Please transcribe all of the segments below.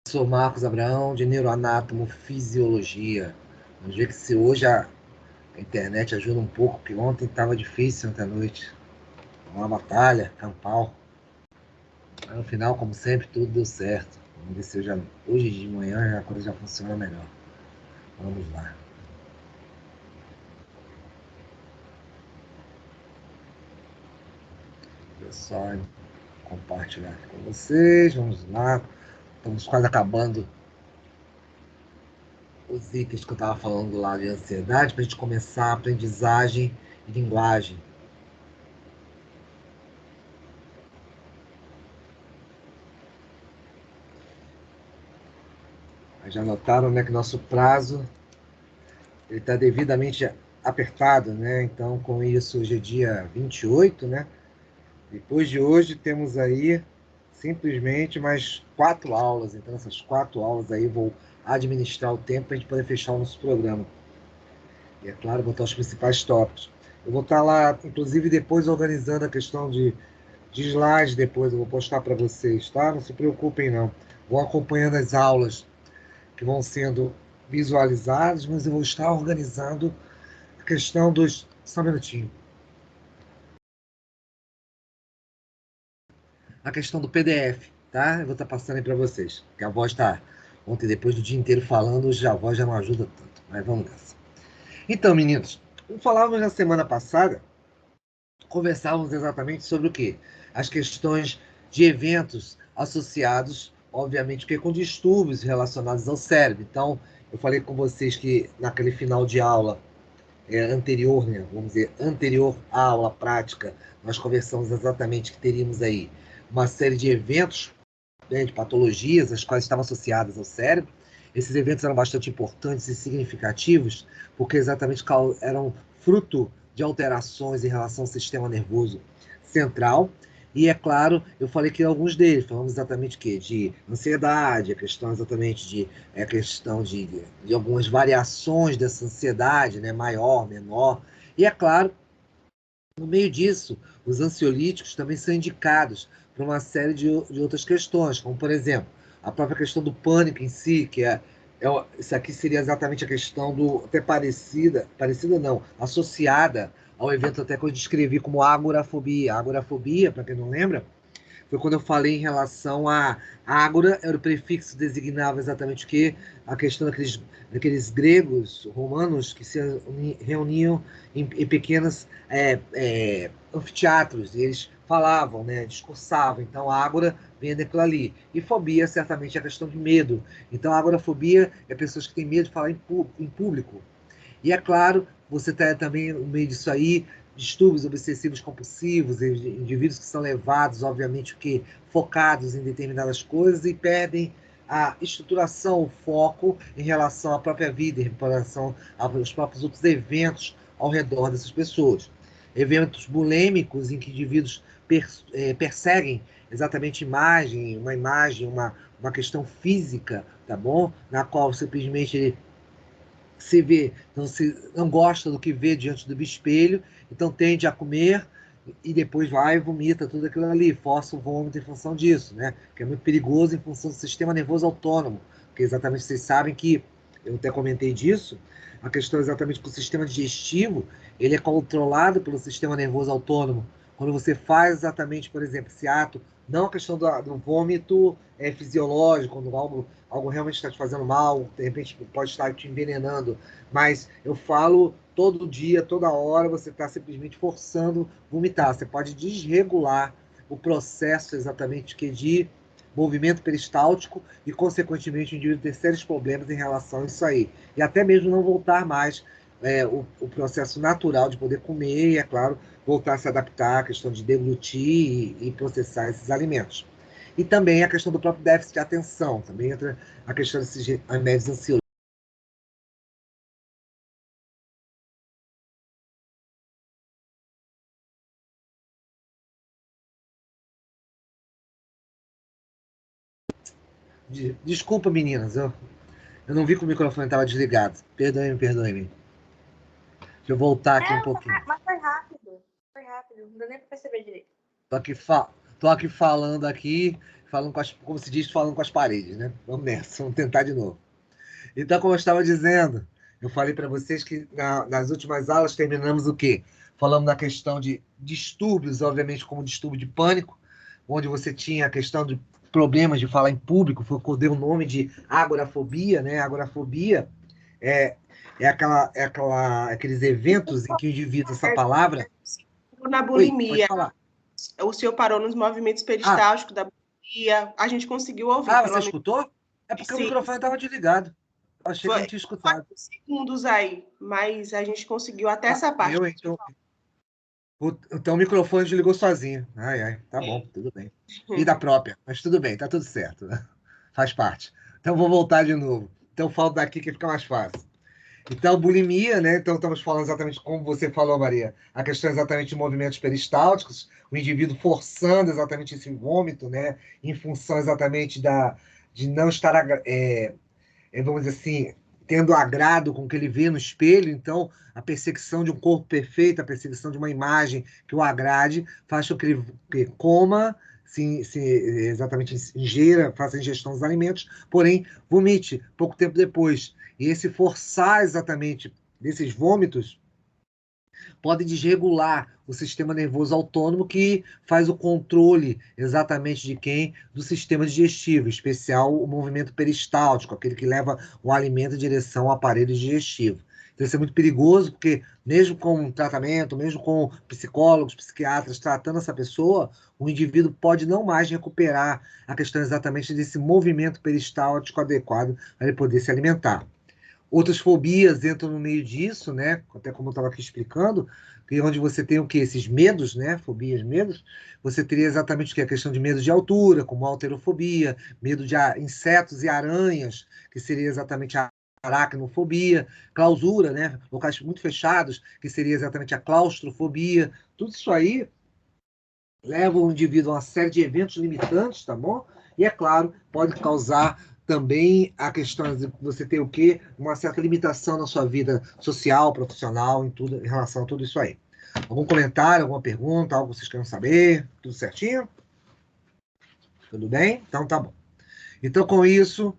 Sou Marcos Abraão, de Neuroanatomofisiologia. Vamos ver que se hoje a internet ajuda um pouco, porque ontem estava difícil, ontem à noite. Uma batalha, campal. Mas no final, como sempre, tudo deu certo. Vamos ver se hoje de manhã a coisa já funciona melhor. Vamos lá. Vou só compartilhar aqui com vocês. Vamos lá. Estamos quase acabando os itens que eu estava falando lá de ansiedade, para a gente começar a aprendizagem e linguagem. Já notaram, né, que nosso prazo ele está devidamente apertado, né? Então, com isso, hoje é dia 28, né? Depois de hoje, temos aí simplesmente mais 4 aulas. Então, essas 4 aulas aí vou administrar o tempo para a gente poder fechar o nosso programa. E, é claro, botar os principais tópicos. Eu vou estar lá, inclusive, depois organizando a questão de slides depois. Eu vou postar para vocês, tá? Não se preocupem, não. Vão acompanhando as aulas que vão sendo visualizadas, mas eu vou estar organizando a questão dos... Só um minutinho. A questão do PDF, tá? Eu vou estar passando aí para vocês. Porque a voz está... Ontem, depois do dia inteiro falando, a voz já não ajuda tanto. Mas vamos nessa. Então, meninos, como falávamos na semana passada, conversávamos exatamente sobre o quê? As questões de eventos associados, obviamente, com distúrbios relacionados ao cérebro. Então, eu falei com vocês que naquele final de aula anterior, né, vamos dizer, anterior à aula prática, nós conversamos exatamente que teríamos aí uma série de eventos, né, de patologias, as quais estavam associadas ao cérebro. Esses eventos eram bastante importantes e significativos, porque exatamente eram fruto de alterações em relação ao sistema nervoso central. E, é claro, eu falei que alguns deles, falamos exatamente o quê? De ansiedade, a questão exatamente a questão de algumas variações dessa ansiedade, né? Maior, menor. E, é claro, no meio disso, os ansiolíticos também são indicados para uma série de outras questões, como, por exemplo, a própria questão do pânico em si, que isso aqui seria exatamente a questão do, até parecida não, associada ao evento até que eu descrevi como agorafobia. A agorafobia, para quem não lembra, foi quando eu falei em relação a ágora, era o prefixo que designava exatamente o quê? A questão daqueles gregos, romanos, que se reuniam em pequenos anfiteatros, e eles falavam, né, discursavam. Então, a ágora vem daquilo ali. E fobia, certamente, é a questão de medo. Então, a agorafobia é pessoas que têm medo de falar em público. E, é claro, você tem também, no meio disso aí, distúrbios obsessivos compulsivos, indivíduos que são levados, obviamente, que focados em determinadas coisas e perdem a estruturação, o foco em relação à própria vida, em relação aos próprios outros eventos ao redor dessas pessoas. Eventos bulêmicos em que indivíduos perseguem exatamente uma imagem, uma questão física, tá bom? Na qual simplesmente ele se vê, não gosta do que vê diante do espelho, então tende a comer e depois vai e vomita tudo aquilo ali, força o vômito em função disso, né? Que é muito perigoso em função do sistema nervoso autônomo, porque exatamente vocês sabem que, eu até comentei disso, a questão é exatamente que o sistema digestivo, ele é controlado pelo sistema nervoso autônomo. Quando você faz exatamente, por exemplo, esse ato, não a questão do vômito fisiológico, quando algo realmente está te fazendo mal, de repente pode estar te envenenando, mas eu falo todo dia, toda hora, você está simplesmente forçando vomitar. Você pode desregular o processo exatamente que de movimento peristáltico e, consequentemente, o indivíduo ter sérios problemas em relação a isso aí. E até mesmo não voltar mais o processo natural de poder comer e, é claro, voltar a se adaptar à questão de deglutir e processar esses alimentos. E também a questão do próprio déficit de atenção, também entra a questão desses remédios ansiolíticos. Desculpa, meninas, eu não vi que o microfone estava desligado. Perdoe-me, perdoe-me. Deixa eu voltar aqui um pouquinho. Mas foi rápido. Foi rápido. Não deu nem para perceber direito. Tô aqui Tô aqui falando falando como se diz, falando com as paredes, né? Vamos nessa, vamos tentar de novo. Então, como eu estava dizendo, eu falei para vocês que nas últimas aulas terminamos o quê? Falamos da questão de distúrbios, obviamente, como distúrbio de pânico, onde você tinha a questão de problemas de falar em público, foi o que eu dei o nome de agorafobia, né? Agorafobia é, aqueles eventos em que o indivíduo, essa palavra. Na Oi, pode bulimia, falar. o senhor parou nos movimentos Ah, peristálticos da bulimia, a gente conseguiu ouvir, você pelo menos escutou? É porque o sim, microfone estava desligado. Eu achei que eu não foi tinha escutado. 4 segundos aí, mas a gente conseguiu até essa parte. Então, então o microfone desligou sozinho. Ai, ai, tá bom, tudo bem. Vida própria, mas tudo bem, tá tudo certo. Né? Faz parte. Então vou voltar de novo. Então eu falo daqui que fica mais fácil. Então, bulimia, né? Então estamos falando exatamente como você falou, Maria. A questão é exatamente de movimentos peristálticos, o indivíduo forçando exatamente esse vômito, né? Em função exatamente de não estar vamos dizer assim, tendo agrado com o que ele vê no espelho, então a perseguição de um corpo perfeito, a perseguição de uma imagem que o agrade, faz com que ele coma, exatamente ingera, faça ingestão dos alimentos, porém vomite pouco tempo depois. E esse forçar exatamente desses vômitos pode desregular o sistema nervoso autônomo que faz o controle exatamente de quem? Do sistema digestivo, em especial o movimento peristáltico, aquele que leva o alimento em direção ao aparelho digestivo. Então isso é muito perigoso, porque mesmo com tratamento, mesmo com psicólogos, psiquiatras tratando essa pessoa, o indivíduo pode não mais recuperar a questão exatamente desse movimento peristáltico adequado para ele poder se alimentar. Outras fobias entram no meio disso, né? Até como eu estava aqui explicando, que onde você tem o quê? Esses medos, né? Fobias, medos. Você teria exatamente o quê? A questão de medo de altura, como a halterofobia, medo de insetos e aranhas, que seria exatamente a aracnofobia, clausura, né? Locais muito fechados, que seria exatamente a claustrofobia. Tudo isso aí leva o indivíduo a uma série de eventos limitantes, tá bom? E, é claro, pode causar também a questão de você ter o quê? Uma certa limitação na sua vida social, profissional, em tudo, em relação a tudo isso aí. Algum comentário, alguma pergunta, algo que vocês queiram saber? Tudo certinho? Tudo bem? Então tá bom. Então, com isso,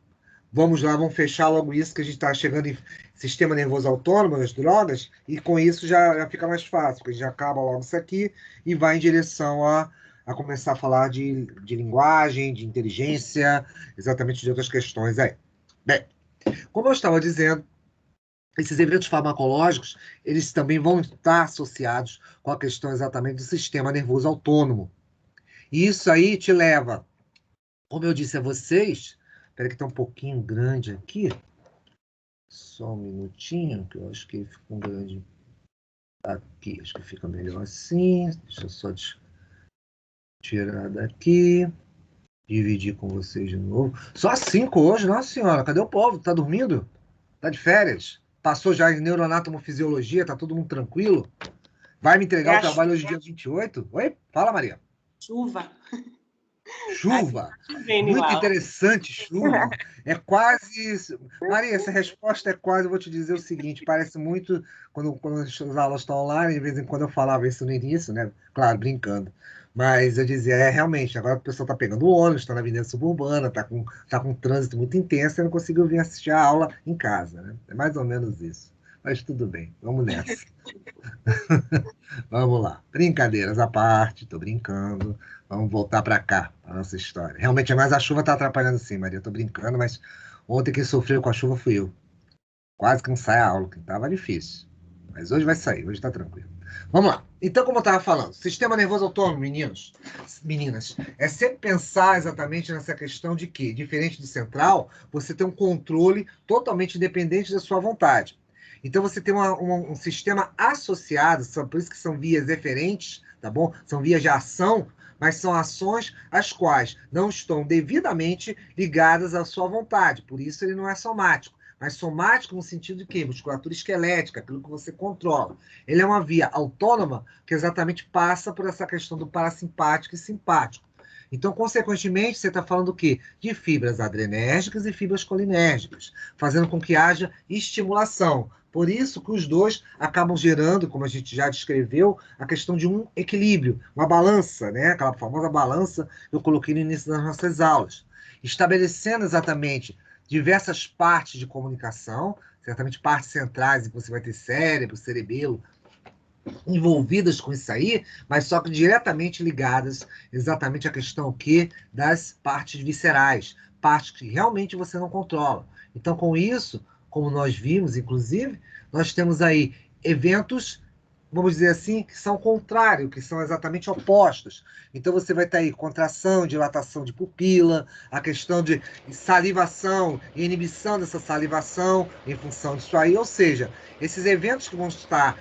vamos lá, vamos fechar logo isso, que a gente está chegando em sistema nervoso autônomo, as drogas, e com isso já fica mais fácil, porque a gente já acaba logo isso aqui e vai em direção a começar a falar de linguagem, de inteligência, exatamente de outras questões aí. Bem, como eu estava dizendo, esses eventos farmacológicos, eles também vão estar associados com a questão exatamente do sistema nervoso autônomo. E isso aí te leva, como eu disse a vocês, espera que está um pouquinho grande aqui, só um minutinho, que eu acho que ficou um grande aqui. Acho que fica melhor assim. Deixa eu só tirar daqui. Dividir com vocês de novo. Só 5 hoje, nossa senhora. Cadê o povo? Tá dormindo? Tá de férias? Passou já em neuroanatomofisiologia? Tá todo mundo tranquilo? Vai me É entregar o a trabalho hoje, dia 28? Oi? Fala, Maria. chuva. Aqui Chuva. tá chovendo Muito lá. interessante, chuva. É quase. Maria, essa resposta é quase. Eu vou te dizer o seguinte: parece muito quando as aulas estão online, de vez em quando eu falava isso no início, né? Claro, brincando. Mas eu dizia, realmente, agora o pessoal está pegando o ônibus, está na avenida suburbana, tá com um trânsito muito intenso e não conseguiu vir assistir a aula em casa, né? É mais ou menos isso. Mas tudo bem, vamos nessa. Vamos lá. Brincadeiras à parte, tô brincando. Vamos voltar para cá, para nossa história. Realmente, mais a chuva tá atrapalhando sim, Maria. Tô brincando, mas ontem quem sofreu com a chuva fui eu. Quase que não sai a aula, que tava difícil. Mas hoje vai sair, hoje tá tranquilo. Vamos lá. Então, como eu estava falando, sistema nervoso autônomo, meninos, meninas, é sempre pensar exatamente nessa questão de que, diferente do central, você tem um controle totalmente independente da sua vontade. Então, você tem um sistema associado, por isso que são vias eferentes, tá bom? São vias de ação, mas são ações as quais não estão devidamente ligadas à sua vontade. Por isso, ele não é somático. Mas somático no sentido de quê? Musculatura esquelética, aquilo que você controla. Ele é uma via autônoma que exatamente passa por essa questão do parasimpático e simpático. Então, consequentemente, você está falando o quê? De fibras adrenérgicas e fibras colinérgicas, fazendo com que haja estimulação, Por isso que os dois acabam gerando, como a gente já descreveu, a questão de um equilíbrio, uma balança, né? Aquela famosa balança que eu coloquei no início das nossas aulas, estabelecendo exatamente diversas partes de comunicação, certamente partes centrais, em que você vai ter cérebro, cerebelo, envolvidas com isso aí, mas só que diretamente ligadas exatamente à questão que das partes viscerais, partes que realmente você não controla. Então, com isso, como nós vimos, inclusive, nós temos aí eventos, vamos dizer assim, que são contrários, que são exatamente opostos. Então, você vai ter aí contração, dilatação de pupila, a questão de salivação e inibição dessa salivação em função disso aí, ou seja, esses eventos que vão estar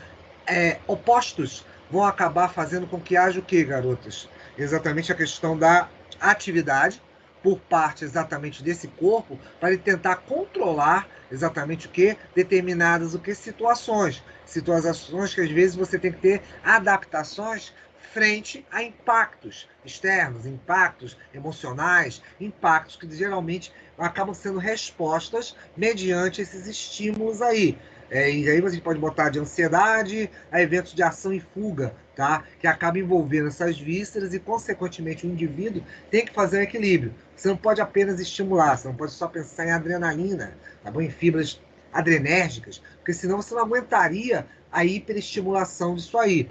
opostos vão acabar fazendo com que haja o quê, garotas? Exatamente a questão da atividade por parte exatamente desse corpo para ele tentar controlar exatamente o que? Determinadas o que? Situações. Situações que às vezes você tem que ter adaptações frente a impactos externos, impactos emocionais, impactos que geralmente acabam sendo respostas mediante esses estímulos aí. E aí você pode botar de ansiedade a eventos de ação e fuga, tá? Que acaba envolvendo essas vísceras e, consequentemente, o indivíduo tem que fazer um equilíbrio. Você não pode apenas estimular, você não pode só pensar em adrenalina, tá bom? Em fibras adrenérgicas, porque senão você não aguentaria a hiperestimulação disso aí.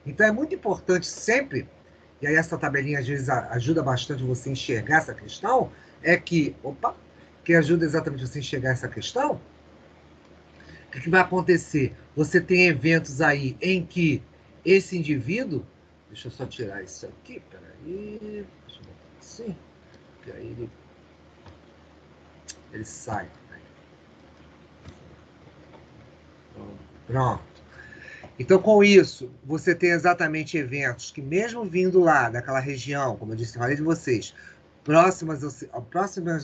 Então é muito importante sempre, e aí essa tabelinha às vezes ajuda bastante você a enxergar essa questão, que ajuda exatamente você a enxergar essa questão, o que vai acontecer? Você tem eventos aí em que esse indivíduo, deixa eu só tirar isso aqui, peraí, deixa eu botar assim, que aí ele sai. Pronto. Então, com isso, você tem exatamente eventos que, mesmo vindo lá daquela região, como eu disse, falei de vocês, próximas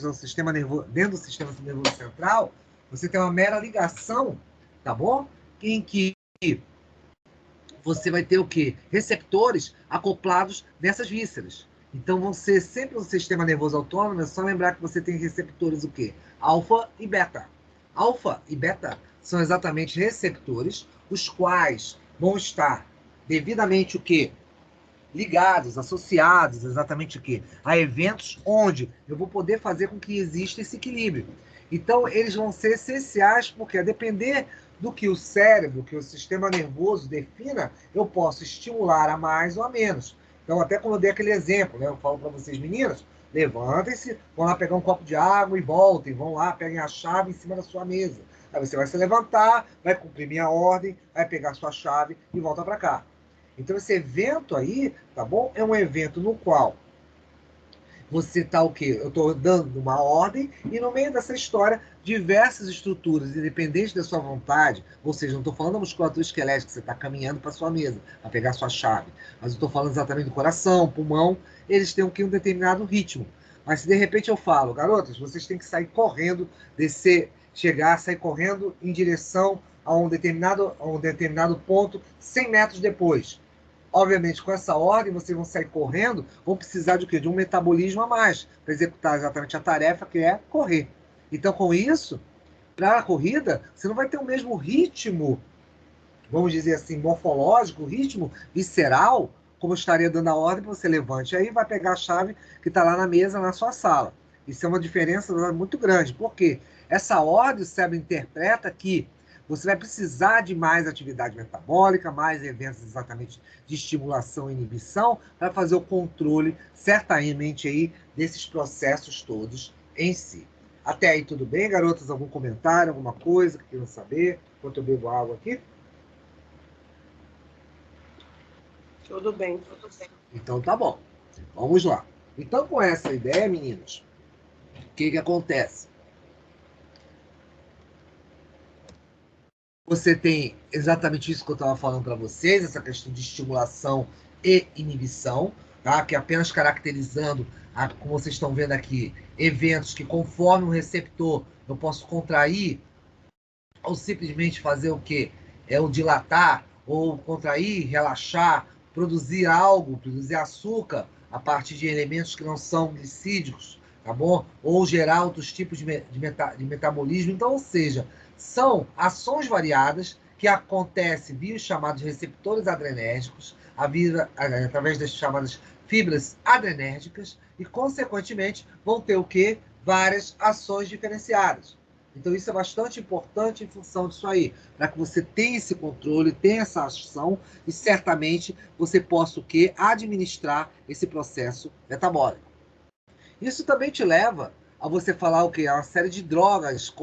ao sistema nervoso, dentro do sistema nervoso central, você tem uma mera ligação, tá bom? Em que você vai ter o quê? Receptores acoplados nessas vísceras. Então vão ser sempre um sistema nervoso autônomo, é só lembrar que você tem receptores o quê? Alfa e beta. Alfa e beta são exatamente receptores, os quais vão estar devidamente o quê? Ligados, associados, exatamente o quê? A eventos onde eu vou poder fazer com que exista esse equilíbrio. Então, eles vão ser essenciais, porque a depender do que o cérebro, que o sistema nervoso defina, eu posso estimular a mais ou a menos. Então, até como eu dei aquele exemplo, né? Eu falo para vocês, meninas, levantem-se, vão lá pegar um copo de água e voltem, vão lá, peguem a chave em cima da sua mesa. Aí você vai se levantar, vai cumprir minha ordem, vai pegar a sua chave e volta para cá. Então, esse evento aí, tá bom? É um evento no qual você tá o quê? Eu estou dando uma ordem e no meio dessa história, diversas estruturas, independente da sua vontade, ou seja, não estou falando da musculatura esquelética, que você está caminhando para sua mesa, para pegar sua chave, mas eu estou falando exatamente do coração, pulmão, eles têm um determinado ritmo. Mas se de repente eu falo, garotas, vocês têm que sair correndo, descer, chegar, sair correndo em direção a um determinado ponto 100 metros depois. Obviamente, com essa ordem, vocês vão sair correndo, vão precisar de quê? De um metabolismo a mais para executar exatamente a tarefa que é correr. Então, com isso, para a corrida, você não vai ter o mesmo ritmo, vamos dizer assim, morfológico, ritmo visceral, como eu estaria dando a ordem para você levante. Aí vai pegar a chave que está lá na mesa, na sua sala. Isso é uma diferença muito grande. Por quê? Essa ordem o cérebro interpreta que você vai precisar de mais atividade metabólica, mais eventos exatamente de estimulação e inibição para fazer o controle, certamente, aí, desses processos todos em si. Até aí tudo bem, garotas? Algum comentário, alguma coisa que queiram saber? Enquanto eu bebo água aqui. Tudo bem, professor. Então tá bom. Vamos lá. Então, com essa ideia, meninos, o que acontece? Você tem exatamente isso que eu estava falando para vocês, essa questão de estimulação e inibição, tá? Que é apenas caracterizando, como vocês estão vendo aqui, eventos que, conforme o receptor, eu posso contrair ou simplesmente fazer o quê? É o dilatar, ou contrair, relaxar, produzir algo, produzir açúcar a partir de elementos que não são glicídicos, tá bom? Ou gerar outros tipos de metabolismo. Então, ou seja, são ações variadas que acontecem via os chamados receptores adrenérgicos, através das chamadas fibras adrenérgicas, e, consequentemente, vão ter o quê? Várias ações diferenciadas. Então, isso é bastante importante em função disso aí, para que você tenha esse controle, tenha essa ação e, certamente, você possa o quê? Administrar esse processo metabólico. Isso também te leva a você falar o quê? Uma série de drogas,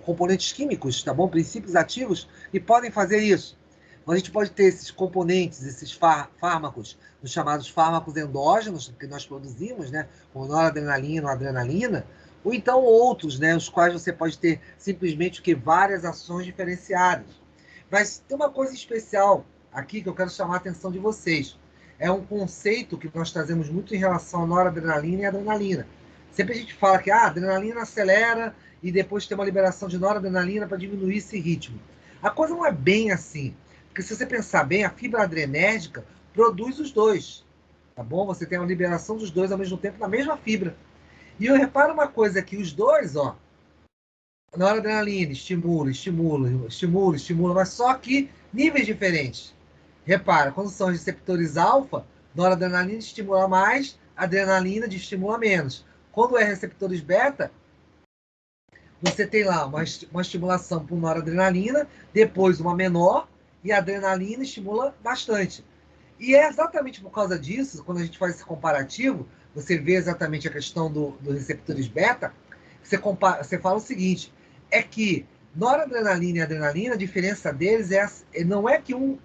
componentes químicos, tá bom? Princípios ativos que podem fazer isso. Então, a gente pode ter esses componentes, esses fármacos, os chamados fármacos endógenos, que nós produzimos, né? Como noradrenalina, adrenalina, ou então outros, né? Os quais você pode ter simplesmente o que? Várias ações diferenciadas. Mas tem uma coisa especial aqui que eu quero chamar a atenção de vocês. É um conceito que nós trazemos muito em relação à noradrenalina e adrenalina. Sempre a gente fala que a adrenalina acelera e depois tem uma liberação de noradrenalina para diminuir esse ritmo. A coisa não é bem assim. Porque se você pensar bem, a fibra adrenérgica produz os dois. Tá bom? Você tem a liberação dos dois ao mesmo tempo na mesma fibra. E eu reparo uma coisa aqui, os dois, ó, noradrenalina, estimula, mas só que níveis diferentes. Repara, quando são receptores alfa, noradrenalina estimula mais, adrenalina estimula menos. Quando é receptores beta, você tem lá uma estimulação por noradrenalina, depois uma menor, e a adrenalina estimula bastante. E é exatamente por causa disso, quando a gente faz esse comparativo, você vê exatamente a questão dos receptores beta, você fala o seguinte, é que noradrenalina e adrenalina, a diferença deles não é que um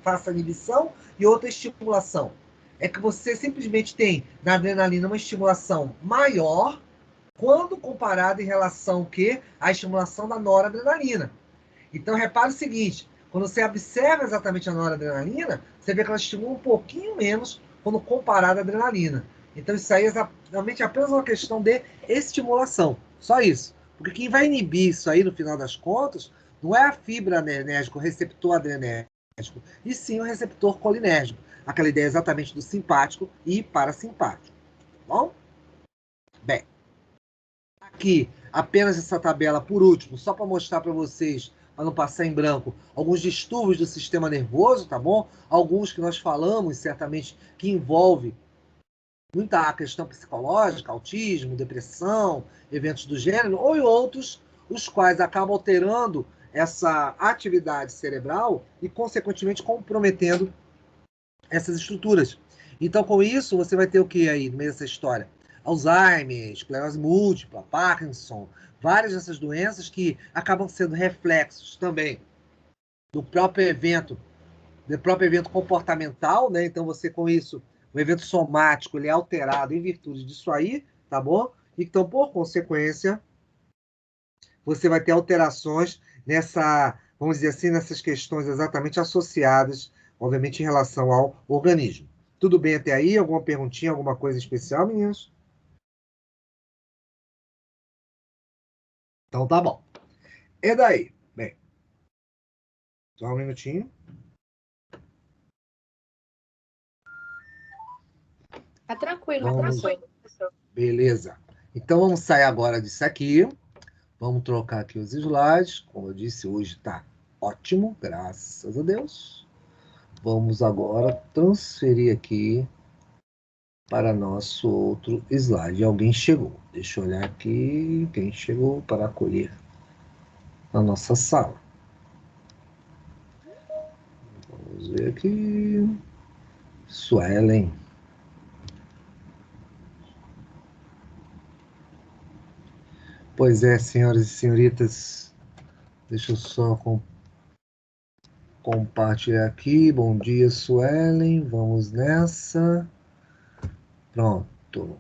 faça inibição e outra estimulação. É que você simplesmente tem na adrenalina uma estimulação maior quando comparado em relação ao quê? À estimulação da noradrenalina. Então, repare o seguinte, quando você observa exatamente a noradrenalina, você vê que ela estimula um pouquinho menos quando comparada à adrenalina. Então, isso aí é exatamente apenas uma questão de estimulação. Só isso. Porque quem vai inibir isso aí, no final das contas, não é a fibra adrenérgica, o receptor adrenérgico, e sim o receptor colinérgico. Aquela ideia exatamente do simpático e parasimpático. Tá bom? Bem, aqui apenas essa tabela por último, só para mostrar para vocês, para não passar em branco, alguns distúrbios do sistema nervoso, tá bom? Alguns que nós falamos, certamente, que envolve muita questão psicológica, autismo, depressão, eventos do gênero, ou outros, os quais acabam alterando essa atividade cerebral e, consequentemente, comprometendo essas estruturas. Então, com isso, você vai ter o que aí no meio dessa história? Alzheimer, esclerose múltipla, Parkinson, várias dessas doenças que acabam sendo reflexos também do próprio evento comportamental, né? Então, você com isso, o evento somático, ele é alterado em virtude disso aí, tá bom? Então, por consequência, você vai ter alterações nessa, vamos dizer assim, nessas questões exatamente associadas, obviamente, em relação ao organismo. Tudo bem até aí? Alguma perguntinha, alguma coisa especial, meninos? Então tá bom. E daí? Bem, só um minutinho. Tá tranquilo, professor. Beleza. Então vamos sair agora disso aqui. Vamos trocar aqui os slides. Como eu disse, hoje está ótimo, graças a Deus. Vamos agora transferir aqui para nosso outro slide. Alguém chegou. Deixa eu olhar aqui quem chegou para acolher na nossa sala. Vamos ver aqui. Suelen. Pois é, senhoras e senhoritas. Deixa eu só compartilhar aqui. Bom dia, Suelen. Vamos nessa. Pronto.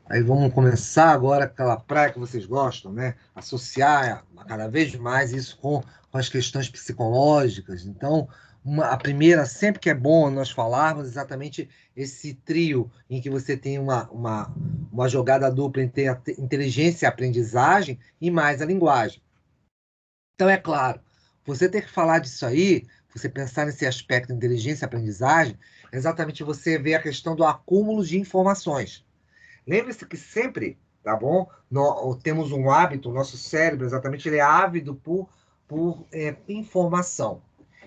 Aí vamos começar agora aquela praia que vocês gostam, né? Associar cada vez mais isso com as questões psicológicas. Então, a primeira, sempre que é bom nós falarmos exatamente esse trio em que você tem uma jogada dupla entre a inteligência e a aprendizagem e mais a linguagem. Então, é claro, você ter que falar disso aí, você pensar nesse aspecto de inteligência e aprendizagem, é exatamente você ver a questão do acúmulo de informações. Lembre-se que sempre, tá bom? Nós temos um hábito, o nosso cérebro, exatamente, ele é ávido por informação.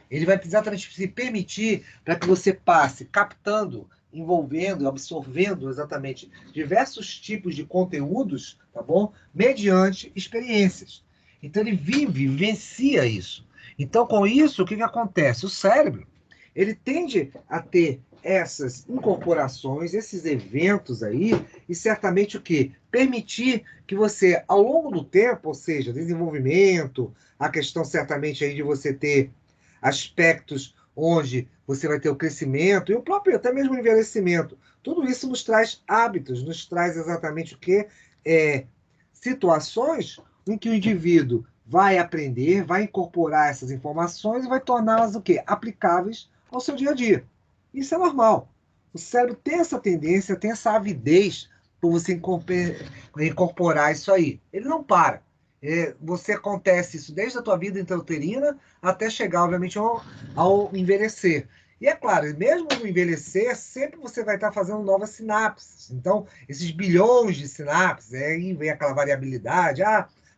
Ele vai exatamente se permitir para que você passe captando, envolvendo, absorvendo exatamente diversos tipos de conteúdos, tá bom? Mediante experiências. Então ele vivencia isso. Então com isso, o que acontece? O cérebro, ele tende a ter essas incorporações, esses eventos aí, e certamente o quê? Permitir que você, ao longo do tempo, ou seja, desenvolvimento, a questão certamente aí de você ter aspectos onde você vai ter o crescimento e o próprio até mesmo envelhecimento. Tudo isso nos traz hábitos, nos traz exatamente o que situações em que o indivíduo vai aprender, vai incorporar essas informações e vai torná-las o quê? Aplicáveis ao seu dia a dia. Isso é normal. O cérebro tem essa tendência, tem essa avidez por você incorporar isso aí. Ele não para. Você acontece isso desde a tua vida intrauterina até chegar, obviamente, ao envelhecer. E é claro, mesmo no envelhecer, sempre você vai estar fazendo novas sinapses. Então, esses bilhões de sinapses, aí vem aquela variabilidade.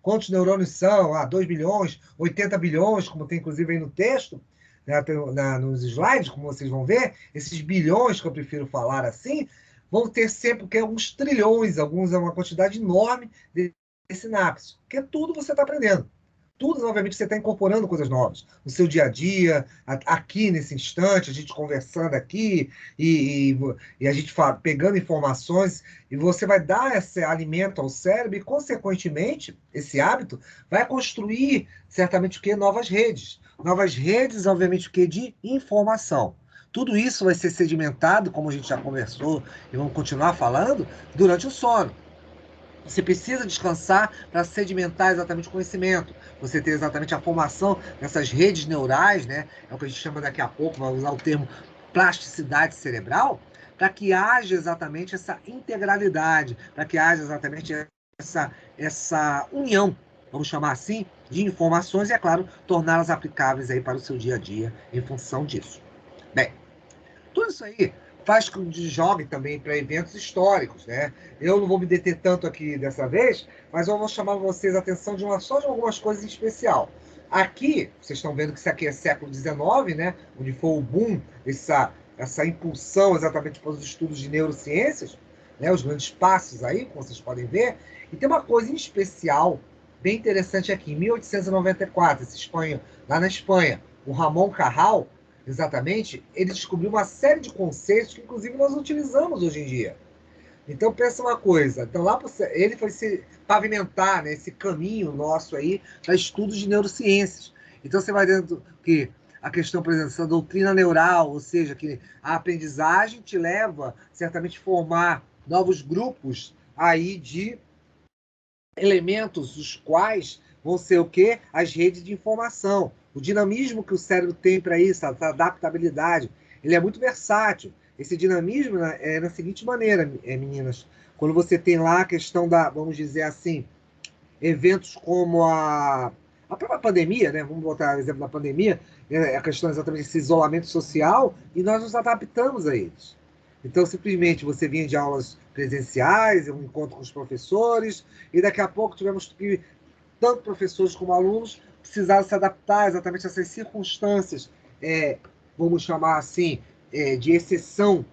Quantos neurônios são? 2 bilhões, 80 bilhões, como tem inclusive aí no texto, né, nos slides, como vocês vão ver, esses bilhões que eu prefiro falar assim, vão ter sempre que uns trilhões, alguns é uma quantidade enorme de sinapses, porque tudo você está aprendendo. Tudo, obviamente, você está incorporando coisas novas no seu dia a dia, aqui nesse instante, a gente conversando aqui e a gente pegando informações, e você vai dar esse alimento ao cérebro e, consequentemente, esse hábito vai construir, certamente, o quê? Novas redes. Novas redes, obviamente, o quê? De informação. Tudo isso vai ser sedimentado, como a gente já conversou e vamos continuar falando, durante o sono. Você precisa descansar para sedimentar exatamente o conhecimento. Você ter exatamente a formação dessas redes neurais, né? É o que a gente chama daqui a pouco, vai usar o termo plasticidade cerebral, para que haja exatamente essa integralidade, para que haja exatamente essa união, vamos chamar assim, de informações e, é claro, torná-las aplicáveis aí para o seu dia a dia em função disso. Bem, tudo isso aí faz com que jogue também para eventos históricos, né? Eu não vou me deter tanto aqui dessa vez, mas eu vou chamar vocês a atenção só de algumas coisas em especial. Aqui, vocês estão vendo que isso aqui é século XIX, né? Onde foi o boom, essa impulsão exatamente para os estudos de neurociências, né? Os grandes passos aí, como vocês podem ver. E tem uma coisa em especial, bem interessante aqui. Em 1894, lá na Espanha, o Ramon Cajal, exatamente, ele descobriu uma série de conceitos que, inclusive, nós utilizamos hoje em dia. Então, pensa uma coisa. Então, ele foi se pavimentar, né, esse caminho nosso aí para estudos de neurociências. Então, você vai dentro que a questão, por exemplo, da doutrina neural, ou seja, que a aprendizagem te leva, certamente, a formar novos grupos aí de elementos, os quais vão ser o quê? As redes de informação. O dinamismo que o cérebro tem para isso, a adaptabilidade, ele é muito versátil. Esse dinamismo é na seguinte maneira, meninas, quando você tem lá a questão da, vamos dizer assim, eventos como a própria pandemia, né? Vamos botar o exemplo da pandemia, a questão exatamente desse isolamento social, e nós nos adaptamos a eles. Então, simplesmente, você vinha de aulas presenciais, um encontro com os professores, e daqui a pouco tivemos que, tanto professores como alunos, precisaram se adaptar exatamente a essas circunstâncias, vamos chamar assim, de exceção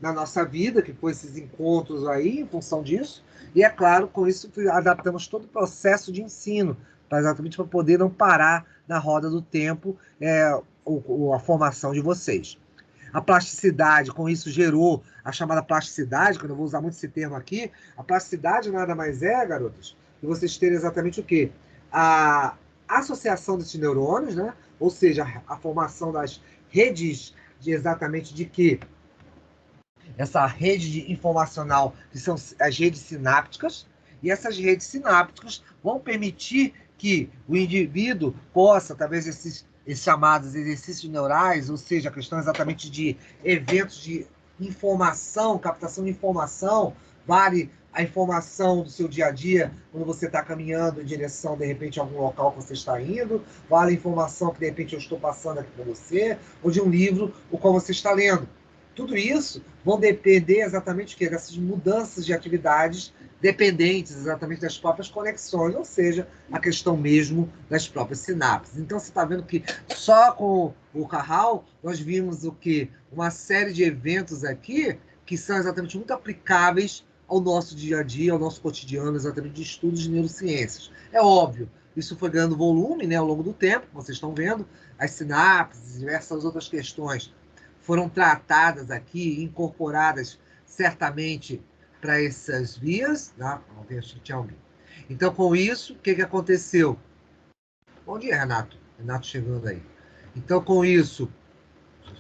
na nossa vida, que foi esses encontros aí, em função disso, e, é claro, com isso, adaptamos todo o processo de ensino, exatamente para poder não parar na roda do tempo a formação de vocês. A plasticidade, com isso, gerou a chamada plasticidade, que eu não vou usar muito esse termo aqui. A plasticidade nada mais é, garotos, que vocês terem exatamente o quê? A associação desses neurônios, né? Ou seja, a formação das redes exatamente de quê? Essa rede informacional, que são as redes sinápticas, e essas redes sinápticas vão permitir que o indivíduo possa, através desses esses chamados exercícios neurais, ou seja, a questão exatamente de eventos de informação, captação de informação, vale a informação do seu dia a dia, quando você está caminhando em direção, de repente, a algum local que você está indo, vale a informação que, de repente, eu estou passando aqui para você, ou de um livro, o qual você está lendo. Tudo isso vão depender exatamente dessas mudanças de atividades dependentes exatamente das próprias conexões, ou seja, a questão mesmo das próprias sinapses. Então, você está vendo que só com o Carral nós vimos o quê? Uma série de eventos aqui que são exatamente muito aplicáveis ao nosso dia a dia, ao nosso cotidiano, exatamente de estudos de neurociências. É óbvio, isso foi ganhando volume, né, ao longo do tempo, vocês estão vendo, as sinapses, diversas outras questões foram tratadas aqui, incorporadas certamente para essas vias, né? Não tem, acho que tinha alguém. Então, com isso, o que aconteceu? Bom dia, Renato. Renato chegando aí. Então, com isso...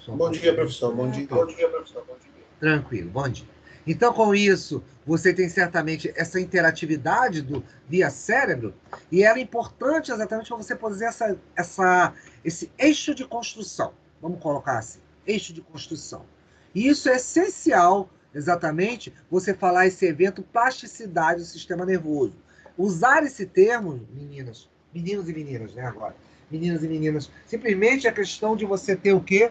Bom dia, professor. Bom dia. Bom dia, professor. Bom dia. Tranquilo, bom dia. Então, com isso, você tem certamente essa interatividade via cérebro, e ela é importante exatamente para você fazer esse eixo de construção. Vamos colocar assim, eixo de construção. E isso é essencial, exatamente, você falar esse evento plasticidade do sistema nervoso. Usar esse termo, meninas, meninos e meninas, né, agora, meninos e meninas, simplesmente a questão de você ter o quê?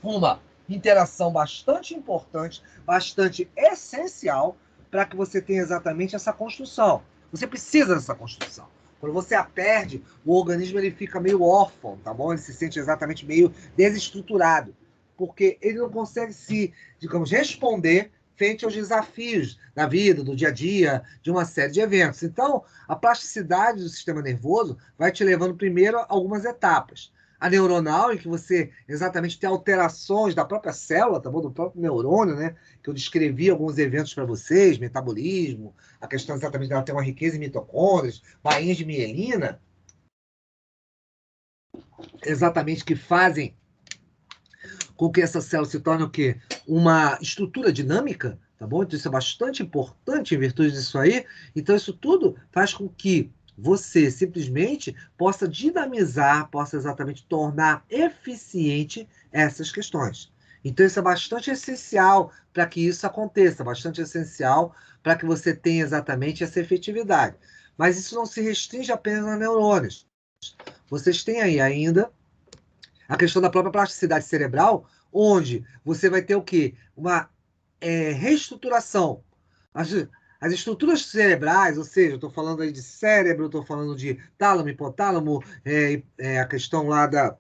Uma interação bastante importante, bastante essencial para que você tenha exatamente essa construção. Você precisa dessa construção. Quando você a perde, o organismo ele fica meio órfão, tá bom? Ele se sente exatamente meio desestruturado, porque ele não consegue se, digamos, responder frente aos desafios da vida, do dia a dia, de uma série de eventos. Então, a plasticidade do sistema nervoso vai te levando primeiro a algumas etapas. A neuronal, em que você exatamente tem alterações da própria célula, tá bom? Do próprio neurônio, né? Que eu descrevi alguns eventos para vocês, metabolismo, a questão exatamente dela ter uma riqueza em mitocôndrias, bainhas de mielina, exatamente que fazem com que essa célula se torne o quê? Uma estrutura dinâmica, tá bom? Então isso é bastante importante em virtude disso aí. Então isso tudo faz com que você simplesmente possa dinamizar, possa exatamente tornar eficiente essas questões. Então isso é bastante essencial para que isso aconteça, bastante essencial para que você tenha exatamente essa efetividade. Mas isso não se restringe apenas a neurônios. Vocês têm aí ainda a questão da própria plasticidade cerebral, onde você vai ter o quê? Uma reestruturação. As estruturas cerebrais, ou seja, eu estou falando aí de cérebro, estou falando de tálamo, hipotálamo, a questão lá da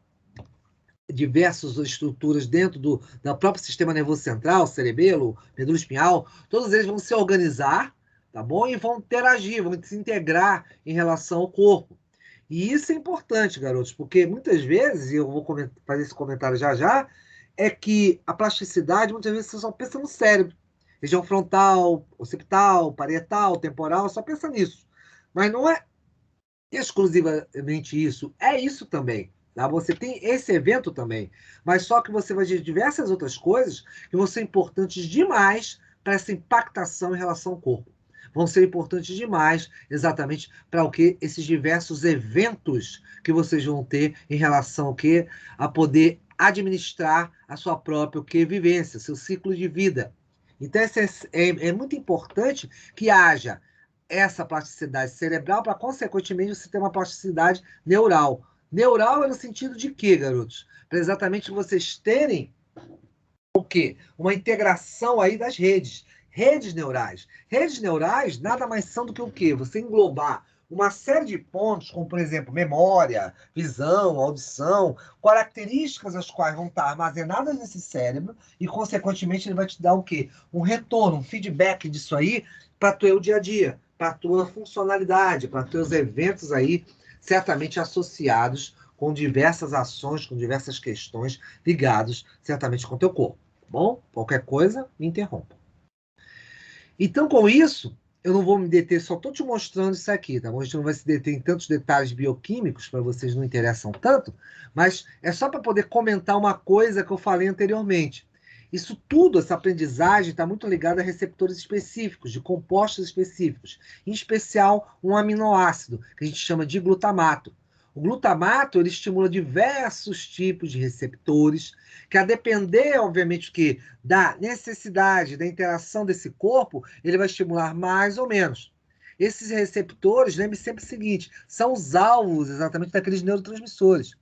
diversas estruturas dentro do próprio sistema nervoso central, cerebelo, medula espinhal, todos eles vão se organizar, tá bom? E vão interagir, vão se integrar em relação ao corpo. E isso é importante, garotos, porque muitas vezes, e eu vou fazer esse comentário já já, é que a plasticidade, muitas vezes você só pensa no cérebro. Região frontal, occipital, parietal, temporal, só pensa nisso. Mas não é exclusivamente isso, é isso também. Tá? Você tem esse evento também, mas só que você vai ter diversas outras coisas que vão ser importantes demais para essa impactação em relação ao corpo. Vão ser importantes demais exatamente para o que? Esses diversos eventos que vocês vão ter em relação ao que? A poder administrar a sua própria vivência, seu ciclo de vida. Então, é muito importante que haja essa plasticidade cerebral para, consequentemente, você ter uma plasticidade neural. Neural é no sentido de quê, garotos? Para exatamente vocês terem o quê? Uma integração aí das redes. Redes neurais. Redes neurais nada mais são do que o quê? Você englobar uma série de pontos, como, por exemplo, memória, visão, audição, características as quais vão estar armazenadas nesse cérebro e, consequentemente, ele vai te dar o quê? Um retorno, um feedback disso aí para o teu dia a dia, para a tua funcionalidade, para os teus eventos aí, certamente associados com diversas ações, com diversas questões ligadas, certamente, com o teu corpo. Tá bom? Qualquer coisa, me interrompa. Então, com isso, eu não vou me deter, só estou te mostrando isso aqui, tá bom? A gente não vai se deter em tantos detalhes bioquímicos, para vocês não interessam tanto, mas é só para poder comentar uma coisa que eu falei anteriormente. Isso tudo, essa aprendizagem, está muito ligada a receptores específicos, de compostos específicos, em especial um aminoácido, que a gente chama de glutamato. O glutamato, ele estimula diversos tipos de receptores, que a depender, obviamente, que da necessidade, da interação desse corpo, ele vai estimular mais ou menos. Esses receptores, lembre sempre o seguinte, são os alvos exatamente daqueles neurotransmissores.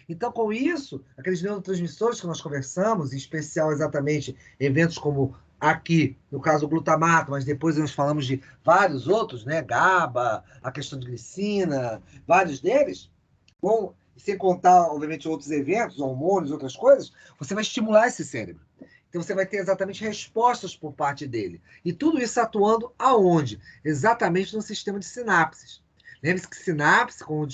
Então, com isso, aqueles neurotransmissores que nós conversamos, em especial exatamente eventos como aqui, no caso o glutamato, mas depois nós falamos de vários outros, né? GABA, a questão de glicina, vários deles, bom, sem contar, obviamente, outros eventos, hormônios, outras coisas, você vai estimular esse cérebro. Então, você vai ter exatamente respostas por parte dele. E tudo isso atuando aonde? Exatamente no sistema de sinapses. Lembre-se que sinapse, como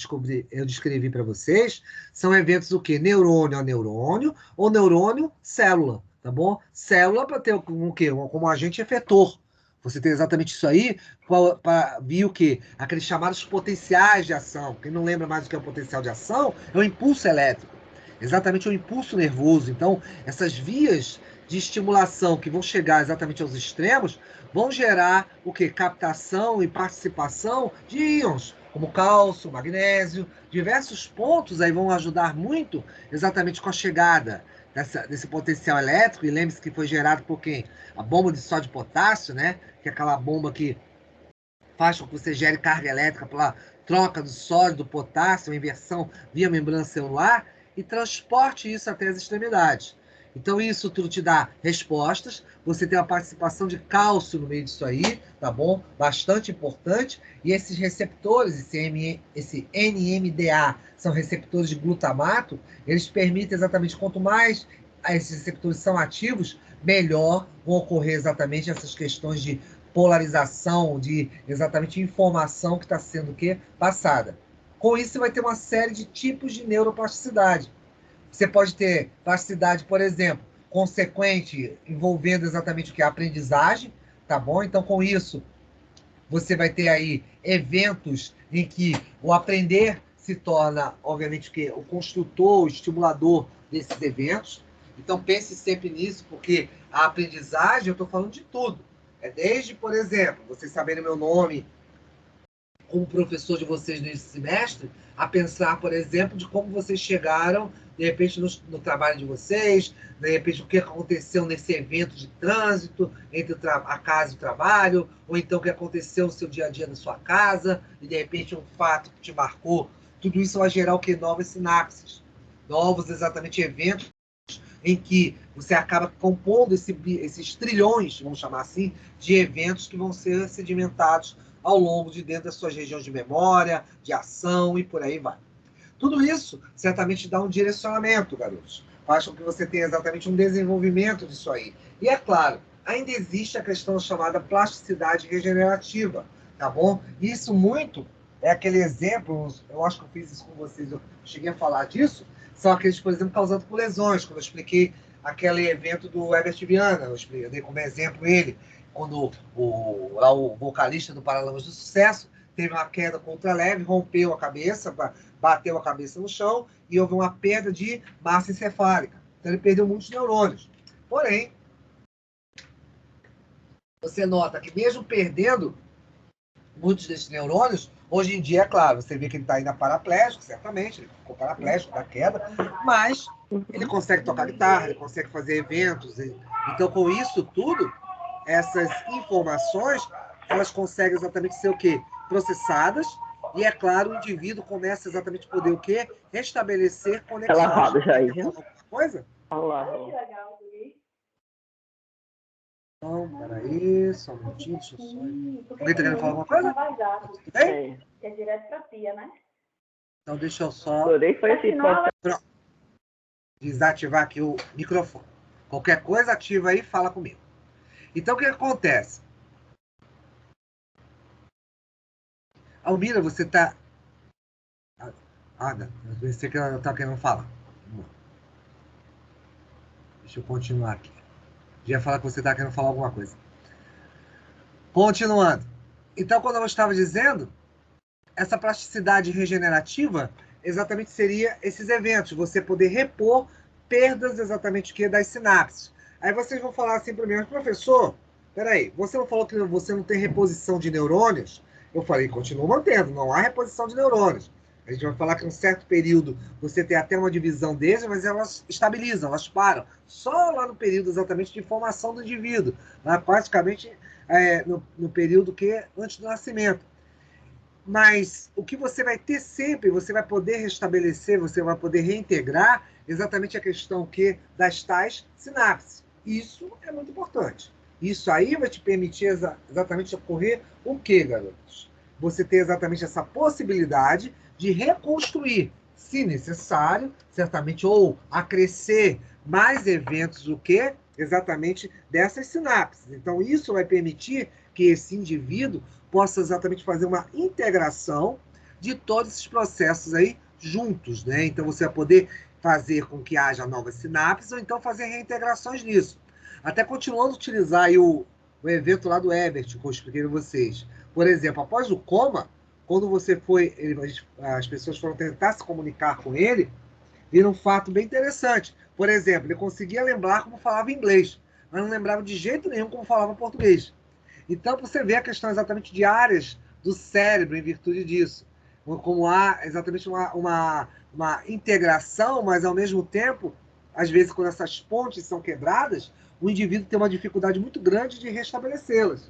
eu descrevi para vocês, são eventos o quê? Neurônio a neurônio ou neurônio célula, tá bom? Célula para ter o quê? Como agente efetor. Você tem exatamente isso aí para vir o quê? Aqueles chamados potenciais de ação. Quem não lembra mais do que é o potencial de ação, é o impulso elétrico. Exatamente o impulso nervoso. Então, essas vias de estimulação que vão chegar exatamente aos extremos vão gerar o quê? Captação e participação de íons, como cálcio, magnésio, diversos pontos aí vão ajudar muito exatamente com a chegada desse potencial elétrico. E lembre-se que foi gerado por quem? A bomba de sódio e potássio, né? Que é aquela bomba que faz com que você gere carga elétrica pela troca do sódio, do potássio, inversão via membrana celular, e transporte isso até as extremidades. Então, isso tudo te dá respostas. Você tem a participação de cálcio no meio disso aí, tá bom? Bastante importante. E esses receptores, esse NMDA, são receptores de glutamato, eles permitem exatamente, quanto mais esses receptores são ativos, melhor vão ocorrer exatamente essas questões de polarização, de exatamente informação que está sendo o quê? Passada. Com isso, você vai ter uma série de tipos de neuroplasticidade. Você pode ter plasticidade, por exemplo, consequente, envolvendo exatamente o que? A aprendizagem, tá bom? Então, com isso, você vai ter aí eventos em que o aprender se torna, obviamente, o construtor, o estimulador desses eventos. Então, pense sempre nisso, porque a aprendizagem, eu estou falando de tudo. É desde, por exemplo, vocês saberem meu nome como professor de vocês nesse semestre, a pensar, por exemplo, de como vocês chegaram, de repente, no trabalho de vocês, de repente, o que aconteceu nesse evento de trânsito entre a casa e o trabalho, ou então o que aconteceu no seu dia a dia na sua casa, e de repente um fato que te marcou. Tudo isso vai gerar o quê? Novas sinapses, novos exatamente eventos em que você acaba compondo esses trilhões, vamos chamar assim, de eventos que vão ser sedimentados ao longo de dentro das suas regiões de memória, de ação e por aí vai. Tudo isso certamente dá um direcionamento, garotos. Faz com que você tenha exatamente um desenvolvimento disso aí. E é claro, ainda existe a questão chamada plasticidade regenerativa, tá bom? Isso muito é aquele exemplo, eu acho que eu fiz isso com vocês, eu cheguei a falar disso, são aqueles, por exemplo, causados por lesões, quando eu expliquei aquele evento do Herbert Viana, eu dei como exemplo ele, quando o vocalista do Paralamas do Sucesso teve uma queda contra leve, rompeu a cabeça, bateu a cabeça no chão e houve uma perda de massa encefálica. Então ele perdeu muitos neurônios. Porém, você nota que mesmo perdendo muitos desses neurônios, hoje em dia, é claro, você vê que ele está ainda paraplégico, certamente, ele ficou paraplégico da queda, mas ele consegue tocar guitarra, ele consegue fazer eventos. Então, com isso tudo, essas informações, elas conseguem exatamente ser o quê? Processadas, e é claro, o indivíduo começa exatamente a poder o quê? Restabelecer conexões. Ela fala já aí, viu? Coisa? Olá. Não, peraí, só um minutinho, deixa eu só... Alguém tá querendo falar alguma coisa? Tudo bem? É direto pra pia, né? Então deixa eu só... Adorei, foi assim, Pronto. Desativar aqui o microfone. Qualquer coisa, ativa aí e fala comigo. Então, o que acontece? Almira, você tá... não. Eu pensei que ela tá querendo falar. Deixa eu continuar aqui. Já ia falar que você tá querendo falar alguma coisa. Continuando. Então, quando eu estava dizendo, essa plasticidade regenerativa exatamente seria esses eventos, você poder repor perdas exatamente que das sinapses. Aí vocês vão falar assim para mim, mas professor, peraí, você não falou que você não tem reposição de neurônios? Eu falei, continuo mantendo, não há reposição de neurônios. A gente vai falar que em um certo período você tem até uma divisão deles, mas elas estabilizam, elas param. Só lá no período exatamente de formação do indivíduo, lá praticamente no período que é antes do nascimento. Mas o que você vai ter sempre, você vai poder restabelecer, você vai poder reintegrar exatamente a questão das tais sinapses. Isso é muito importante. Isso aí vai te permitir exatamente ocorrer o quê, garotos? Você ter exatamente essa possibilidade de reconstruir, se necessário, certamente, ou acrescer mais eventos do que exatamente dessas sinapses. Então, isso vai permitir que esse indivíduo possa exatamente fazer uma integração de todos esses processos aí juntos, né? Então, você vai poder fazer com que haja novas sinapses ou então fazer reintegrações nisso. Até continuando a utilizar aí o evento lá do Ebert, que eu expliquei para vocês. Por exemplo, após o coma, quando você foi, as pessoas foram tentar se comunicar com ele, viram um fato bem interessante. Por exemplo, ele conseguia lembrar como falava inglês, mas não lembrava de jeito nenhum como falava português. Então, você vê a questão exatamente de áreas do cérebro em virtude disso. Como há exatamente uma integração, mas ao mesmo tempo, às vezes, quando essas pontes são quebradas, o indivíduo tem uma dificuldade muito grande de restabelecê-las.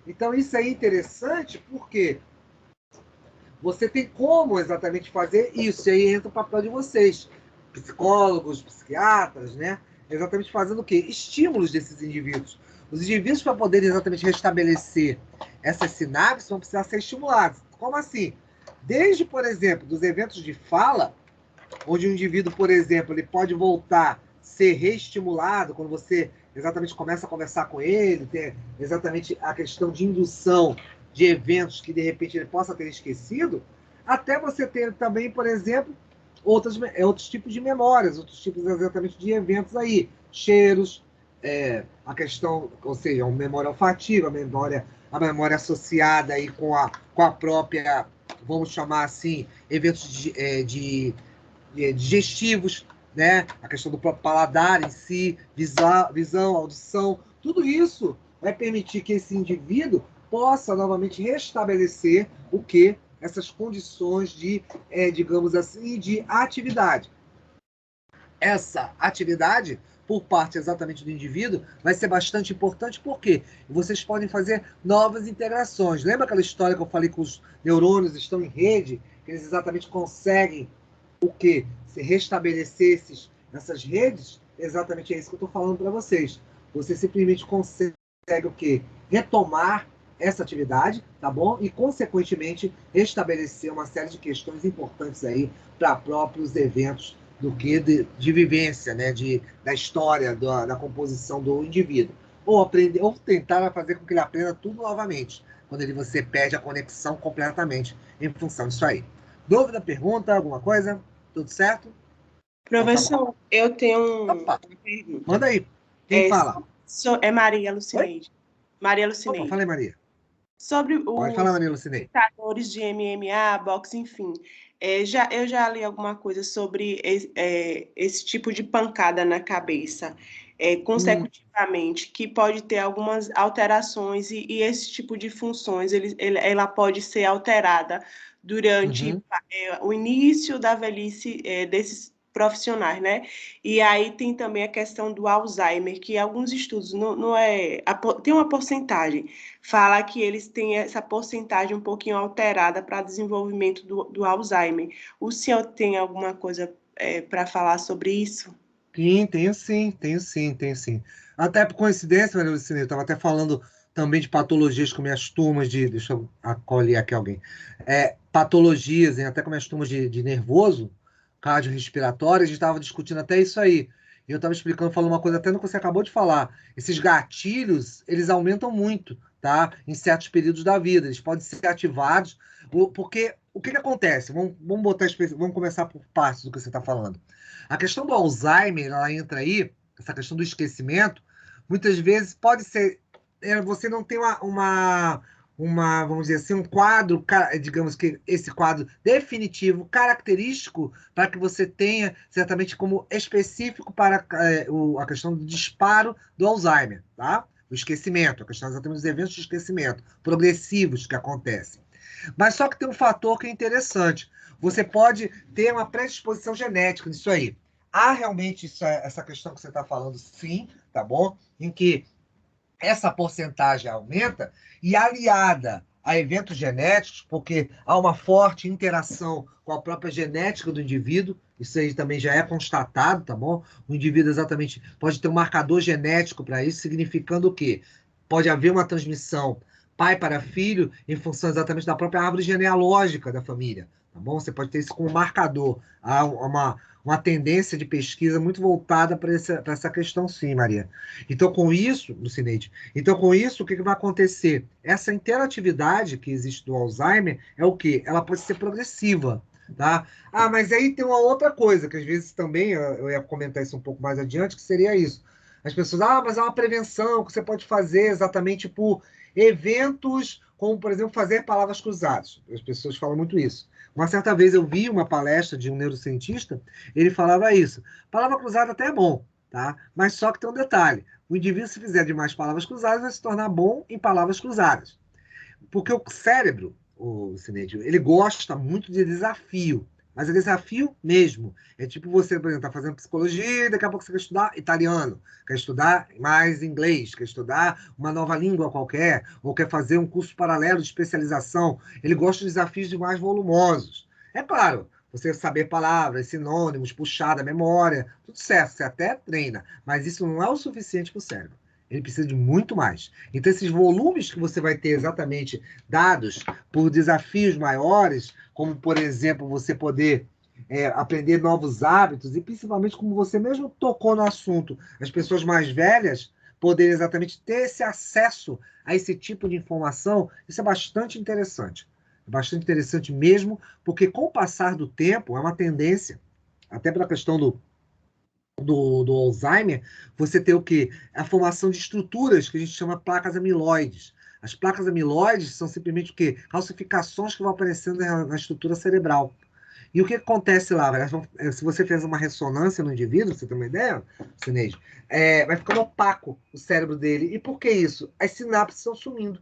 Então, isso é interessante porque você tem como exatamente fazer isso. E aí entra o papel de vocês, psicólogos, psiquiatras, né? Exatamente fazendo o quê? Estímulos desses indivíduos. Os indivíduos, para poderem exatamente restabelecer essas sinapses, vão precisar ser estimulados. Como assim? Desde, por exemplo, dos eventos de fala, onde o indivíduo, por exemplo, ele pode voltar a ser reestimulado quando você exatamente começa a conversar com ele, ter exatamente a questão de indução de eventos que, de repente, ele possa ter esquecido, até você ter também, por exemplo, outros tipos de memórias, outros tipos exatamente de eventos aí, cheiros, a questão, ou seja, a memória olfativa, a memória associada aí com a própria, vamos chamar assim, eventos digestivos, né? A questão do próprio paladar em si, visão, audição, tudo isso vai permitir que esse indivíduo possa novamente restabelecer o que? Essas condições de, digamos assim, de atividade. Essa atividade, por parte exatamente do indivíduo, vai ser bastante importante, porque vocês podem fazer novas integrações. Lembra aquela história que eu falei que os neurônios estão em rede, que eles exatamente conseguem o quê? Se restabelecer essas redes? Exatamente é isso que eu estou falando para vocês. Você simplesmente consegue o quê? Retomar essa atividade, tá bom? E, consequentemente, restabelecer uma série de questões importantes aí para próprios eventos do que de vivência, né? Da história, da composição do indivíduo. Ou aprender, ou tentar fazer com que ele aprenda tudo novamente, quando você perde a conexão completamente em função disso aí. Dúvida, pergunta, alguma coisa? Tudo certo? Professor, eu tenho uma pergunta. Manda aí. Quem fala? É Maria Lucineide. Maria Lucineide. Opa, fala aí, Maria. Sobre Pode falar, Maria Lucineide. lutadores de MMA, boxe, enfim. Eu já li alguma coisa sobre esse tipo de pancada na cabeça, consecutivamente, que pode ter algumas alterações e esse tipo de funções, ela pode ser alterada durante o início da velhice desses profissionais, né? E aí tem também a questão do Alzheimer, que alguns estudos tem uma porcentagem, fala que eles têm essa porcentagem um pouquinho alterada para desenvolvimento do Alzheimer. O senhor tem alguma coisa para falar sobre isso? Sim, tenho sim. Até por coincidência, Maria Lucineide, eu estava até falando também de patologias com minhas turmas deixa eu acolher aqui alguém. Patologias, até com minhas turmas de nervoso, cardiorrespiratório, a gente estava discutindo até isso aí. E eu estava explicando, falando uma coisa até no que você acabou de falar. Esses gatilhos, eles aumentam muito, tá? Em certos períodos da vida. Eles podem ser ativados, porque o que acontece? Vamos começar por partes do que você está falando. A questão do Alzheimer, ela entra aí, essa questão do esquecimento, muitas vezes pode ser, você não tem vamos dizer assim, um quadro, digamos que esse quadro definitivo, característico, para que você tenha certamente como específico para a questão do disparo do Alzheimer, tá? O esquecimento, a questão exatamente dos eventos de esquecimento progressivos que acontecem. Mas só que tem um fator que é interessante. Você pode ter uma predisposição genética nisso aí. Há realmente essa questão que você está falando, sim, tá bom? Em que essa porcentagem aumenta e aliada a eventos genéticos, porque há uma forte interação com a própria genética do indivíduo, isso aí também já é constatado, tá bom? O indivíduo exatamente pode ter um marcador genético para isso, significando o quê? Pode haver uma transmissão pai para filho em função exatamente da própria árvore genealógica da família, tá bom? Você pode ter isso como marcador. Há uma tendência de pesquisa muito voltada para essa questão, sim, Maria. Então, com isso, Lucineide, então, com isso, o que vai acontecer? Essa interatividade que existe do Alzheimer é o quê? Ela pode ser progressiva, tá? Ah, mas aí tem uma outra coisa, que às vezes também, eu ia comentar isso um pouco mais adiante, que seria isso. As pessoas, mas é uma prevenção que você pode fazer exatamente por eventos, como, por exemplo, fazer palavras cruzadas. As pessoas falam muito isso. Uma certa vez eu vi uma palestra de um neurocientista, ele falava isso. Palavra cruzada até é bom, tá? Mas só que tem um detalhe. O indivíduo, se fizer demais palavras cruzadas, vai se tornar bom em palavras cruzadas. Porque o cérebro, o Cinédio, ele gosta muito de desafio. Mas é desafio mesmo. É tipo você, por exemplo, está fazendo psicologia e daqui a pouco você quer estudar italiano, quer estudar mais inglês, quer estudar uma nova língua qualquer, ou quer fazer um curso paralelo de especialização. Ele gosta de desafios de mais volumosos. É claro, você saber palavras, sinônimos, puxar da memória, tudo certo, você até treina, mas isso não é o suficiente para o cérebro. Ele precisa de muito mais. Então, esses volumes que você vai ter exatamente dados por desafios maiores, como, por exemplo, você poder aprender novos hábitos, e principalmente, como você mesmo tocou no assunto, as pessoas mais velhas poderem exatamente ter esse acesso a esse tipo de informação, isso é bastante interessante. É bastante interessante mesmo, porque com o passar do tempo, é uma tendência, até pela questão do Alzheimer, você tem o quê? A formação de estruturas que a gente chama placas amiloides. As placas amiloides são simplesmente o quê? Calcificações que vão aparecendo na estrutura cerebral. E o que acontece lá? Se você fez uma ressonância no indivíduo, você tem uma ideia, Sinead, vai ficando opaco o cérebro dele. E por que isso? As sinapses estão sumindo.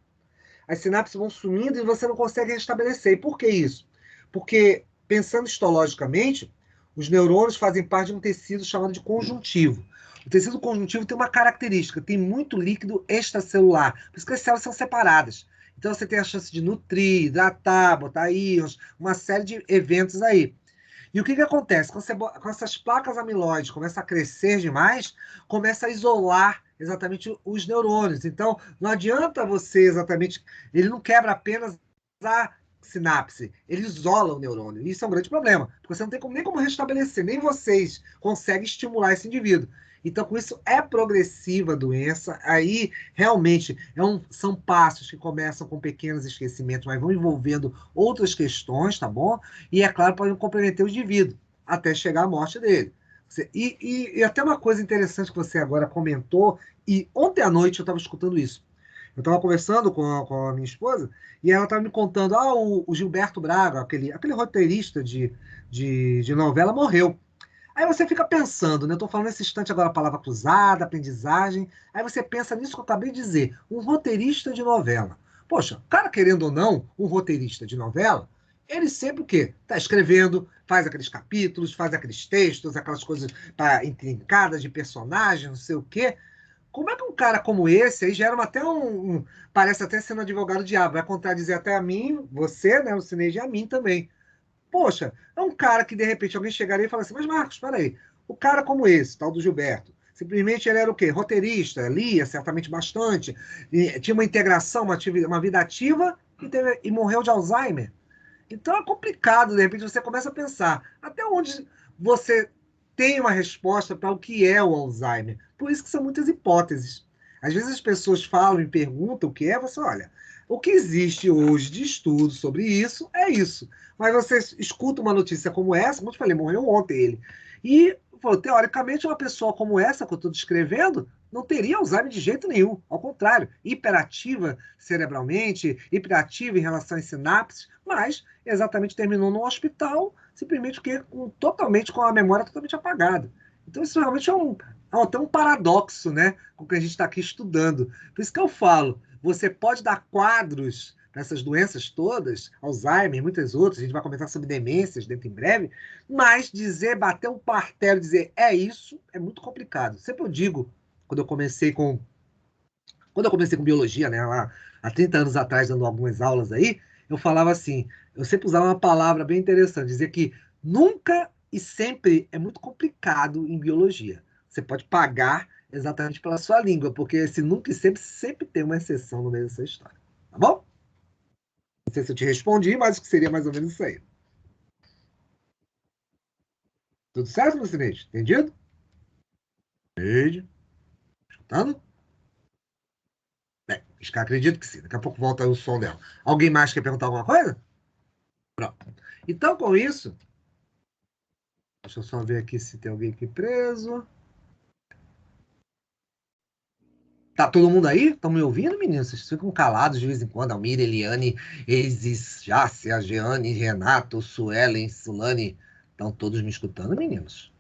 As sinapses vão sumindo e você não consegue restabelecer. E por que isso? Porque, pensando histologicamente, os neurônios fazem parte de um tecido chamado de conjuntivo. O tecido conjuntivo tem uma característica, tem muito líquido extracelular, por isso que as células são separadas. Então você tem a chance de nutrir, hidratar, botar íons, uma série de eventos aí. E o que acontece? Quando essas placas amiloides começam a crescer demais, começa a isolar exatamente os neurônios. Então, não adianta você exatamente... Ele não quebra apenas a sinapse, ele isola o neurônio. E isso é um grande problema, porque você não tem nem como restabelecer, nem vocês conseguem estimular esse indivíduo. Então, com isso, é progressiva a doença. Aí, realmente, são passos que começam com pequenos esquecimentos, mas vão envolvendo outras questões, tá bom? E, é claro, podem comprometer o indivíduo até chegar à morte dele. E até uma coisa interessante que você agora comentou, e ontem à noite eu estava escutando isso. Eu estava conversando com a minha esposa e ela estava me contando, o Gilberto Braga, aquele roteirista de novela, morreu. Aí você fica pensando, né? Eu estou falando nesse instante agora a palavra cruzada, aprendizagem. Aí você pensa nisso que eu acabei de dizer, um roteirista de novela. Poxa, o cara, querendo ou não, um roteirista de novela, ele sempre o quê? Está escrevendo, faz aqueles capítulos, faz aqueles textos, aquelas coisas intrincadas de personagem, não sei o quê. Como é que um cara como esse aí gera até parece até sendo advogado do diabo, vai contradizer até a mim, você, né, o Cineide, e a mim também. Poxa, é um cara que de repente alguém chegaria e falaria assim, mas Marcos, peraí, o cara como esse, tal do Gilberto, simplesmente ele era o quê? Roteirista, lia certamente bastante, tinha uma integração, uma vida ativa e morreu de Alzheimer. Então é complicado, de repente você começa a pensar até onde você tem uma resposta para o que é o Alzheimer. Por isso que são muitas hipóteses. Às vezes as pessoas falam e perguntam o que é, você olha, o que existe hoje de estudo sobre isso é isso. Mas você escuta uma notícia como essa, como eu te falei, morreu ontem ele. E, teoricamente, uma pessoa como essa que eu estou descrevendo não teria Alzheimer de jeito nenhum. Ao contrário, hiperativa cerebralmente, hiperativa em relação às sinapses, mas exatamente terminou no hospital, simplesmente porque totalmente com a memória totalmente apagada. Então, isso realmente é até um paradoxo, né, com o que a gente está aqui estudando. Por isso que eu falo, você pode dar quadros para essas doenças todas, Alzheimer, muitas outras, a gente vai comentar sobre demências dentro em breve, mas dizer, bater um martelo, dizer é isso, é muito complicado. Sempre eu digo, quando eu comecei com biologia, né, lá há 30 anos atrás, dando algumas aulas aí, eu falava assim, eu sempre usava uma palavra bem interessante, dizer que nunca e sempre é muito complicado em biologia. Você pode pagar exatamente pela sua língua, porque esse nunca e sempre tem uma exceção no meio dessa história. Tá bom? Não sei se eu te respondi, mas acho que seria mais ou menos isso aí. Tudo certo, Lucinete? Entendido? Entendi. Escutando? Bem, acho que acredito que sim. Daqui a pouco volta aí o som dela. Alguém mais quer perguntar alguma coisa? Pronto. Então, com isso, deixa eu só ver aqui se tem alguém aqui preso. Tá todo mundo aí? Estão me ouvindo, meninos? Vocês ficam calados de vez em quando. Almira, Eliane, Isis, Jácia, Jeane, Renato, Suelen, Sulane. Estão todos me escutando, meninos?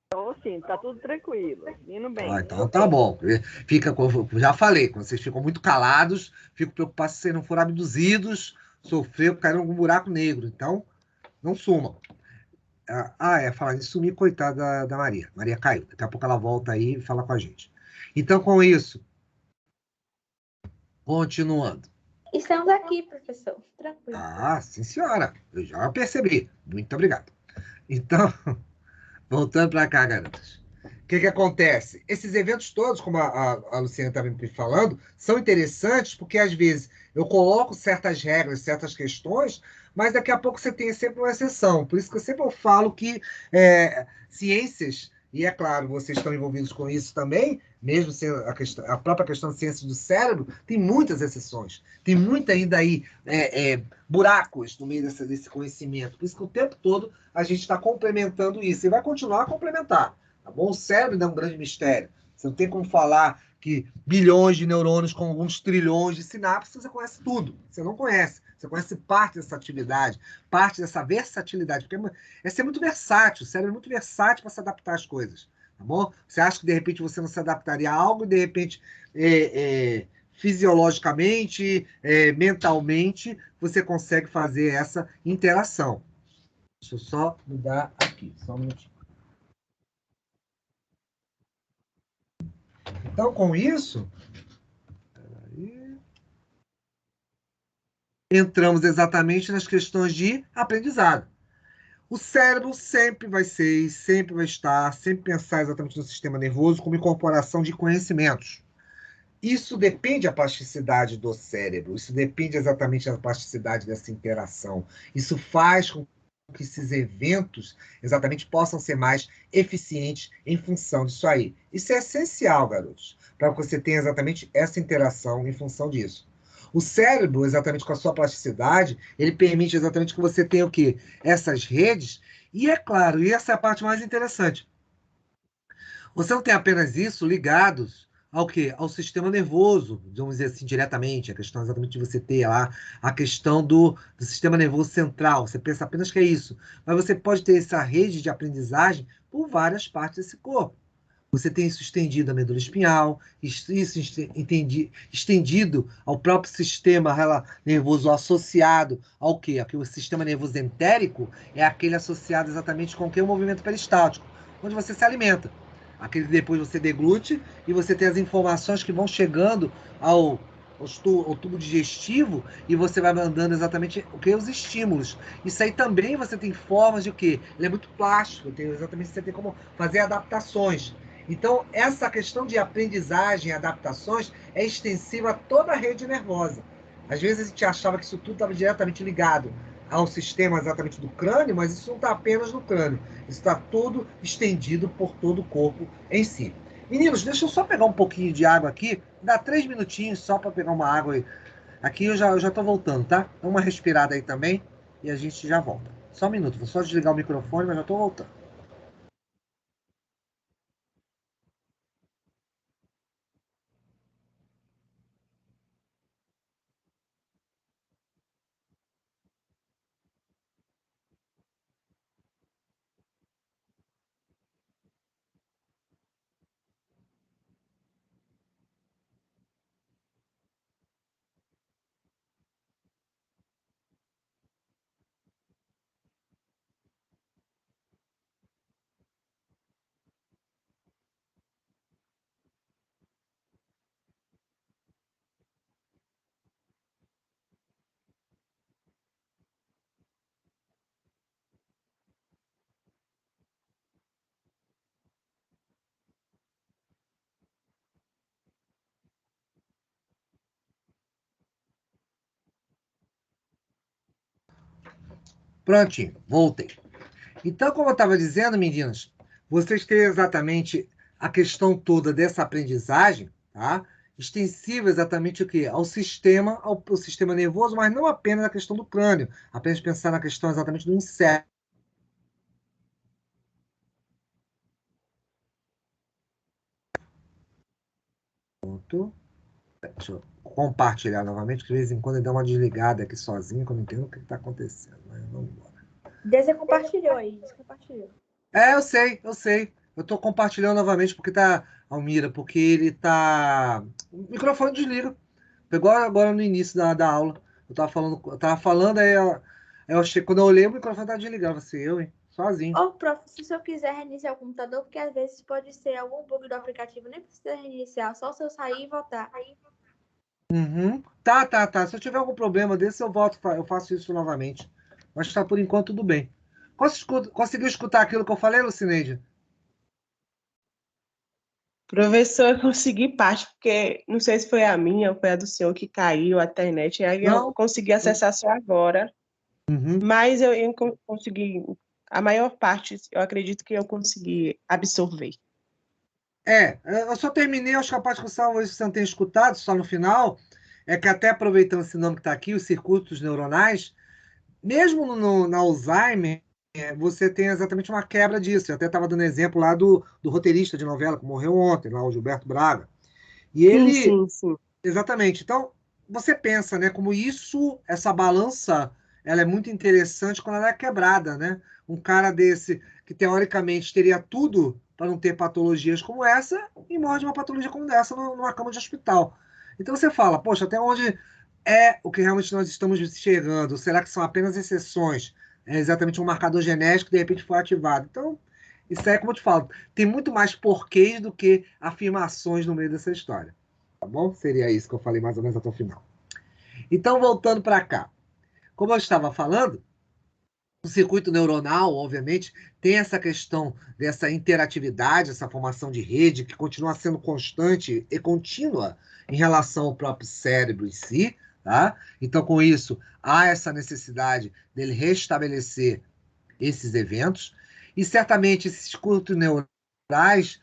Então, sim, tá tudo tranquilo. Indo bem. Então tá bom. Fica, já falei, quando vocês ficam muito calados, fico preocupado se vocês não forem abduzidos, sofrer, cair em algum buraco negro. Então, não sumam. Falar em sumir, coitada da Maria. Maria caiu. Daqui a pouco ela volta aí e fala com a gente. Então, com isso, continuando. Estamos aqui, professor. Tranquilo. Sim, senhora. Eu já percebi. Muito obrigado. Então, voltando para cá, garotas. O que acontece? Esses eventos todos, como a Luciana estava me falando, são interessantes porque, às vezes, eu coloco certas regras, certas questões, mas daqui a pouco você tem sempre uma exceção. Por isso que eu sempre falo que ciências, e é claro, vocês estão envolvidos com isso também, mesmo sendo a própria questão de ciências do cérebro, tem muitas exceções. Tem muita ainda aí buracos no meio desse conhecimento. Por isso que o tempo todo a gente está complementando isso e vai continuar a complementar. Tá bom? O cérebro ainda é um grande mistério. Você não tem como falar que bilhões de neurônios com alguns trilhões de sinapses, você conhece tudo. Você não conhece. Você conhece parte dessa atividade, parte dessa versatilidade. Porque é ser muito versátil. O cérebro é muito versátil para se adaptar às coisas. Tá bom? Você acha que de repente você não se adaptaria a algo e de repente fisiologicamente, mentalmente, você consegue fazer essa interação. Deixa eu só mudar aqui, só um minutinho. Então, com isso, entramos exatamente nas questões de aprendizado. O cérebro sempre vai ser e sempre vai estar, sempre pensar exatamente no sistema nervoso como incorporação de conhecimentos. Isso depende da plasticidade do cérebro, isso depende exatamente da plasticidade dessa interação. Isso faz com que esses eventos exatamente possam ser mais eficientes em função disso aí. Isso é essencial, garotos, para que você tenha exatamente essa interação em função disso. O cérebro, exatamente com a sua plasticidade, ele permite exatamente que você tenha o quê? Essas redes, e é claro, e essa é a parte mais interessante. Você não tem apenas isso ligados ao quê? Ao sistema nervoso, vamos dizer assim, diretamente. A questão exatamente de você ter lá a questão do sistema nervoso central. Você pensa apenas que é isso. Mas você pode ter essa rede de aprendizagem por várias partes desse corpo. Você tem isso estendido à medula espinhal, isso estendido ao próprio sistema nervoso associado ao quê? Aqui o sistema nervoso entérico é aquele associado exatamente com o que? O movimento peristáltico, onde você se alimenta. Aquele depois você deglute e você tem as informações que vão chegando ao tubo digestivo e você vai mandando exatamente o que? Os estímulos. Isso aí também você tem formas de o quê? Ele é muito plástico, exatamente você tem como fazer adaptações. Então, essa questão de aprendizagem e adaptações é extensiva a toda a rede nervosa. Às vezes a gente achava que isso tudo estava diretamente ligado ao sistema exatamente do crânio, mas isso não está apenas no crânio. Isso está tudo estendido por todo o corpo em si. Meninos, deixa eu só pegar um pouquinho de água aqui. Dá 3 minutinhos só para pegar uma água aí. Aqui eu já estou voltando, tá? Dá uma respirada aí também e a gente já volta. Só um minuto, vou só desligar o microfone, mas já estou voltando. Prontinho, voltei. Então, como eu estava dizendo, meninas, vocês têm exatamente a questão toda dessa aprendizagem, tá? Extensiva exatamente o quê? Ao sistema nervoso, mas não apenas a questão do crânio, apenas pensar na questão exatamente do inseto. Deixa eu compartilhar novamente, que de vez em quando ele dá uma desligada aqui sozinho, que eu não entendo o que está acontecendo. Mas vamos embora. Desde compartilhou aí, descompartilhou. Eu sei, eu sei. Eu estou compartilhando novamente porque tá, Almira, porque ele tá. O microfone desliga. Pegou agora no início da aula. Eu tava falando, quando eu olhei, o microfone tá desligado. Vai ser eu, hein? Sozinho. Ô, prof, se o senhor quiser reiniciar o computador, porque às vezes pode ser algum bug do aplicativo, nem precisa reiniciar, só se eu sair e voltar. Uhum. Tá. Se eu tiver algum problema desse, eu volto, eu faço isso novamente. Mas tá por enquanto tudo bem. Conseguiu escutar aquilo que eu falei, Lucineide? Professor, eu consegui parte, porque não sei se foi a minha ou foi a do senhor que caiu a internet, aí eu Não? consegui acessar só agora, Uhum. mas eu consegui, a maior parte, eu acredito que eu consegui absorver. Eu só terminei, acho que a parte que você não tem escutado, só no final, é que até aproveitando esse nome que está aqui, os circuitos neuronais, mesmo na Alzheimer, você tem exatamente uma quebra disso. Eu até estava dando exemplo lá do roteirista de novela que morreu ontem, lá o Gilberto Braga. E Sim, ele, sim, sim. exatamente. Então, você pensa, né, como isso, essa balança, ela é muito interessante quando ela é quebrada, né? Um cara desse, que teoricamente teria tudo para não ter patologias como essa, e morre de uma patologia como essa numa cama de hospital. Então você fala, poxa, até onde é o que realmente nós estamos chegando? Será que são apenas exceções? É exatamente um marcador genético que de repente foi ativado. Então, isso é como eu te falo, tem muito mais porquês do que afirmações no meio dessa história. Tá bom? Seria isso que eu falei mais ou menos até o final. Então, voltando para cá. Como eu estava falando, o circuito neuronal, obviamente, tem essa questão dessa interatividade, essa formação de rede que continua sendo constante e contínua em relação ao próprio cérebro em si, tá? Então, com isso, há essa necessidade dele restabelecer esses eventos e certamente esses circuitos neurais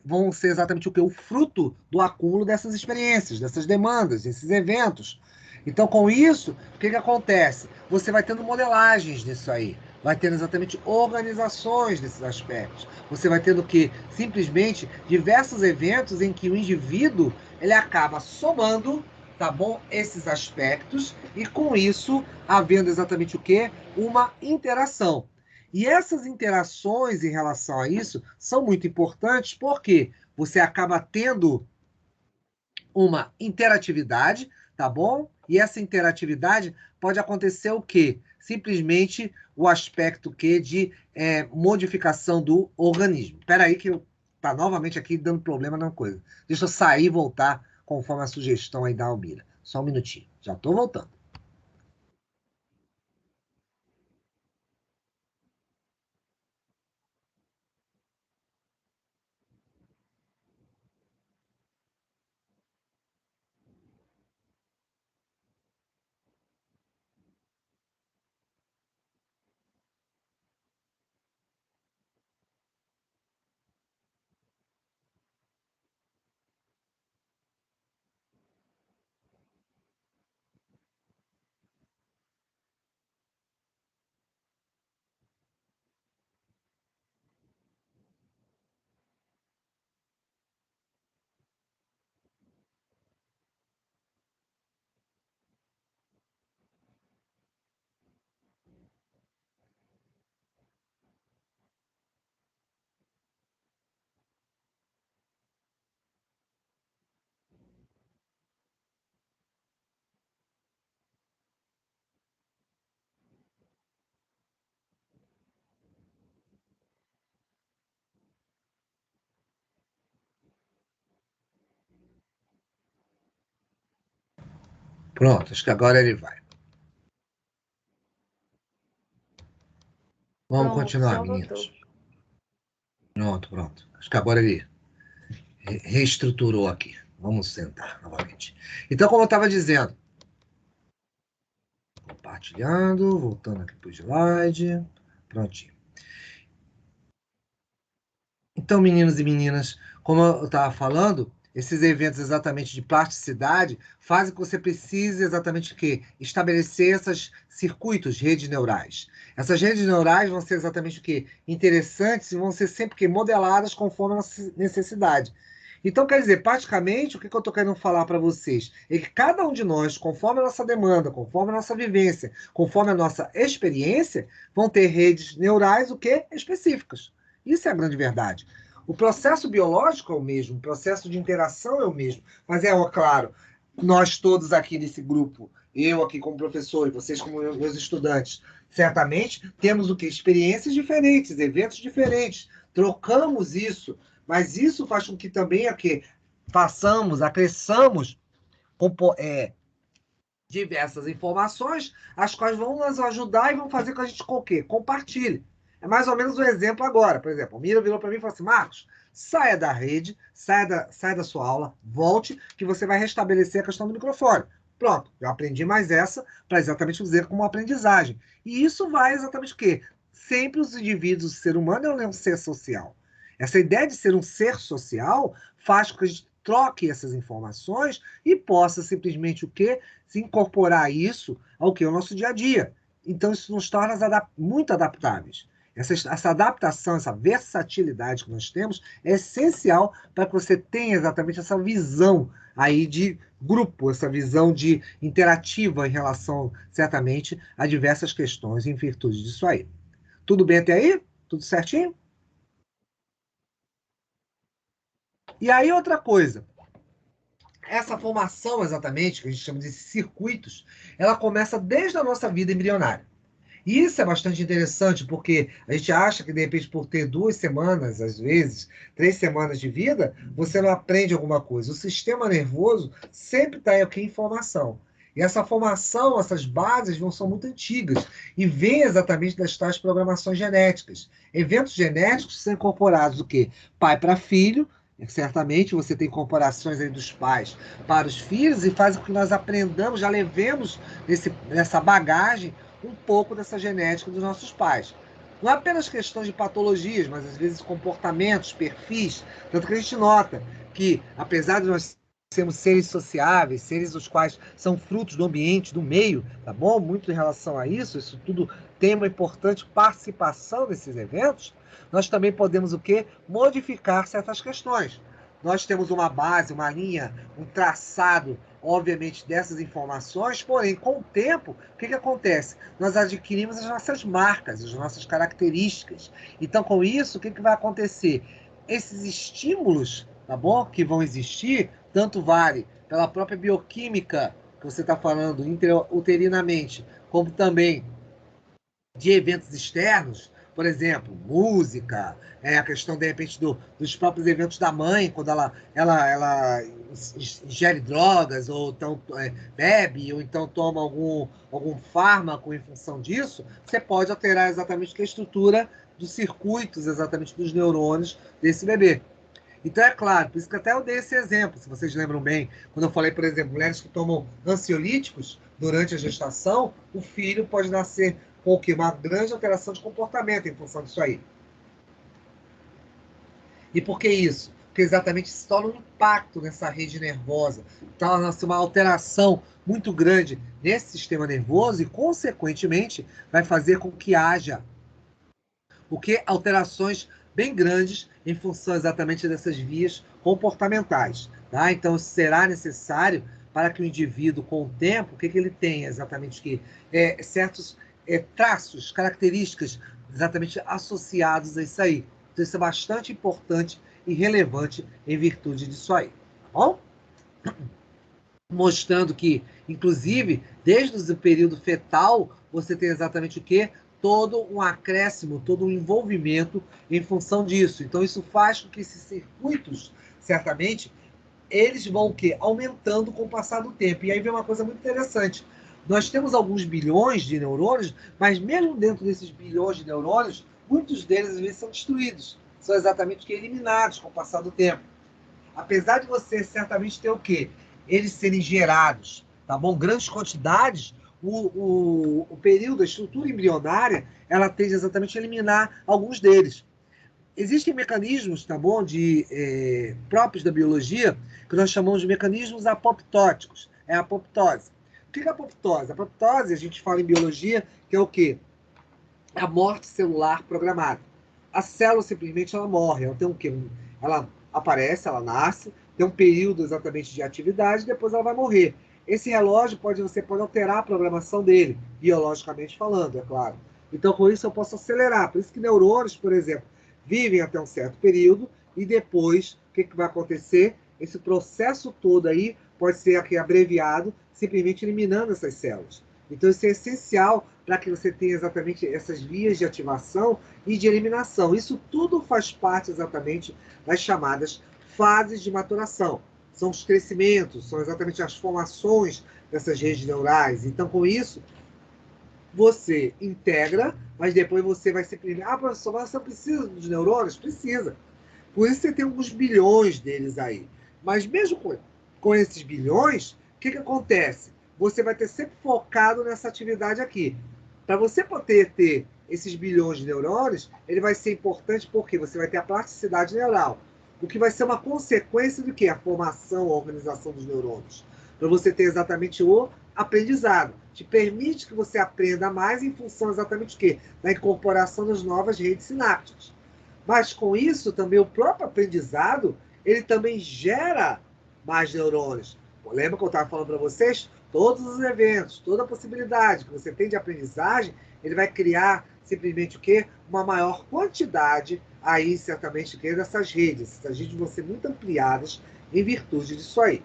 vão ser exatamente o que? O fruto do acúmulo dessas experiências, dessas demandas, desses eventos. Então, com isso, o que acontece? Você vai tendo modelagens disso aí, vai tendo exatamente organizações desses aspectos. Você vai tendo que, simplesmente, diversos eventos em que o indivíduo ele acaba somando, tá bom? Esses aspectos, e com isso, havendo exatamente o quê? Uma interação. E essas interações em relação a isso são muito importantes porque você acaba tendo uma interatividade, tá bom? E essa interatividade pode acontecer o quê? Simplesmente o aspecto que de modificação do organismo. Espera aí que eu tá novamente aqui dando problema na coisa. Deixa eu sair e voltar conforme a sugestão aí da Almira. Só um minutinho. Já estou voltando. Pronto, acho que agora ele vai. Vamos Pronto, o continuar, senhor meninos. voltou. Pronto. Acho que agora ele reestruturou aqui. Vamos sentar novamente. Então, como eu estava dizendo, compartilhando, voltando aqui para o slide. Prontinho. Então, meninos e meninas, como eu estava falando, esses eventos exatamente de plasticidade fazem com que você precise exatamente o quê? Estabelecer esses circuitos, redes neurais. Essas redes neurais vão ser exatamente o quê? Interessantes e vão ser sempre o quê? Modeladas conforme a nossa necessidade. Então, quer dizer, praticamente, o que eu estou querendo falar para vocês é que cada um de nós, conforme a nossa demanda, conforme a nossa vivência, conforme a nossa experiência, vão ter redes neurais, o quê? Específicas. Isso é a grande verdade. O processo biológico é o mesmo, o processo de interação é o mesmo, mas claro, nós todos aqui nesse grupo, eu aqui como professor e vocês como meus estudantes, certamente temos o quê? Experiências diferentes, eventos diferentes, trocamos isso, mas isso faz com que também façamos, acresçamos diversas informações, as quais vão nos ajudar e vão fazer com que a gente o quê? Compartilhe. É mais ou menos o exemplo agora. Por exemplo, o Mira virou para mim e falou assim, Marcos, saia da rede, saia da sua aula, volte, que você vai restabelecer a questão do microfone. Pronto, eu aprendi mais essa para exatamente dizer como aprendizagem. E isso vai exatamente o quê? Sempre os indivíduos, o ser humano é um ser social. Essa ideia de ser um ser social faz com que a gente troque essas informações e possa simplesmente o quê? Se incorporar isso ao que? Ao nosso dia a dia. Então, isso nos torna muito adaptáveis. Essa adaptação, essa versatilidade que nós temos é essencial para que você tenha exatamente essa visão aí de grupo, essa visão de interativa em relação, certamente, a diversas questões em virtude disso aí. Tudo bem até aí? Tudo certinho? E aí, outra coisa. Essa formação, exatamente, que a gente chama de circuitos, ela começa desde a nossa vida embrionária. E isso é bastante interessante, porque a gente acha que, de repente, por ter 2 semanas, às vezes, 3 semanas de vida, você não aprende alguma coisa. O sistema nervoso sempre está aqui em formação. E essa formação, essas bases são muito antigas e vêm exatamente das tais programações genéticas. Eventos genéticos são incorporados o quê? Pai para filho. Certamente você tem incorporações aí dos pais para os filhos e faz com que nós aprendamos, já levemos nessa bagagem um pouco dessa genética dos nossos pais. Não é apenas questões de patologias, mas às vezes comportamentos, perfis. Tanto que a gente nota que, apesar de nós sermos seres sociáveis, seres os quais são frutos do ambiente, do meio, tá bom? Muito em relação a isso tudo tem uma importante participação nesses eventos, nós também podemos o quê? Modificar certas questões. Nós temos uma base, uma linha, um traçado, obviamente, dessas informações, porém, com o tempo, o que acontece? Nós adquirimos as nossas marcas, as nossas características. Então, com isso, o que vai acontecer? Esses estímulos, tá bom? Que vão existir, tanto vale pela própria bioquímica, que você está falando intrauterinamente, como também de eventos externos, por exemplo, música, a questão, de repente, dos próprios eventos da mãe, quando ela ingere drogas, ou então bebe, ou então toma algum fármaco em função disso, você pode alterar exatamente a estrutura dos circuitos, exatamente dos neurônios desse bebê. Então, é claro, por isso que até eu dei esse exemplo, se vocês lembram bem, quando eu falei, por exemplo, mulheres que tomam ansiolíticos durante a gestação, o filho pode nascer com o quê? Uma grande alteração de comportamento em função disso aí. E por que isso? Porque exatamente se torna um impacto nessa rede nervosa, torna-se uma alteração muito grande nesse sistema nervoso e, consequentemente, vai fazer com que haja alterações bem grandes em função exatamente dessas vias comportamentais. Tá? Então, será necessário para que o indivíduo, com o tempo, o que ele tenha exatamente que certos traços, características exatamente associados a isso aí. Então, isso é bastante importante e relevante em virtude disso aí. Tá bom? Mostrando que, inclusive, desde o período fetal, você tem exatamente o quê? Todo um acréscimo, todo um envolvimento em função disso. Então, isso faz com que esses circuitos, certamente, eles vão o quê? Aumentando com o passar do tempo. E aí vem uma coisa muito interessante. Nós temos alguns bilhões de neurônios, mas mesmo dentro desses bilhões de neurônios, muitos deles, às vezes, são destruídos. São exatamente que eliminados com o passar do tempo. Apesar de você certamente ter o quê? Eles serem gerados, tá bom? Grandes quantidades, o período, a estrutura embrionária, ela tende exatamente a eliminar alguns deles. Existem mecanismos, tá bom, próprios da biologia, que nós chamamos de mecanismos apoptóticos. É a apoptose. O que é a apoptose? A apoptose, a gente fala em biologia, que é o quê? A morte celular programada. A célula simplesmente ela morre. Ela tem um quê? Ela aparece, ela nasce, tem um período exatamente de atividade, depois ela vai morrer. Esse relógio você pode alterar a programação dele, biologicamente falando, é claro. Então, com isso, eu posso acelerar. Por isso que neurônios, por exemplo, vivem até um certo período e depois, o que vai acontecer? Esse processo todo aí pode ser aqui abreviado, simplesmente eliminando essas células. Então, isso é essencial para que você tenha exatamente essas vias de ativação e de eliminação. Isso tudo faz parte exatamente das chamadas fases de maturação. São os crescimentos, são exatamente as formações dessas redes neurais. Então, com isso, você integra, mas depois você vai simplesmente... Ah, professor, mas você precisa dos neurônios? Precisa. Por isso você tem alguns bilhões deles aí. Mas mesmo com esses bilhões, o que acontece? Você vai ter sempre focado nessa atividade aqui. Para você poder ter esses bilhões de neurônios, ele vai ser importante porque você vai ter a plasticidade neural, o que vai ser uma consequência do que? A formação, a organização dos neurônios. Para você ter exatamente o aprendizado. Te permite que você aprenda mais em função exatamente do quê? Da incorporação das novas redes sinápticas. Mas com isso, também o próprio aprendizado, ele também gera mais neurônios. Lembra que eu estava falando para vocês? Todos os eventos, toda a possibilidade que você tem de aprendizagem, ele vai criar simplesmente o quê? Uma maior quantidade aí, certamente, dessas redes. Essas redes vão ser muito ampliadas em virtude disso aí.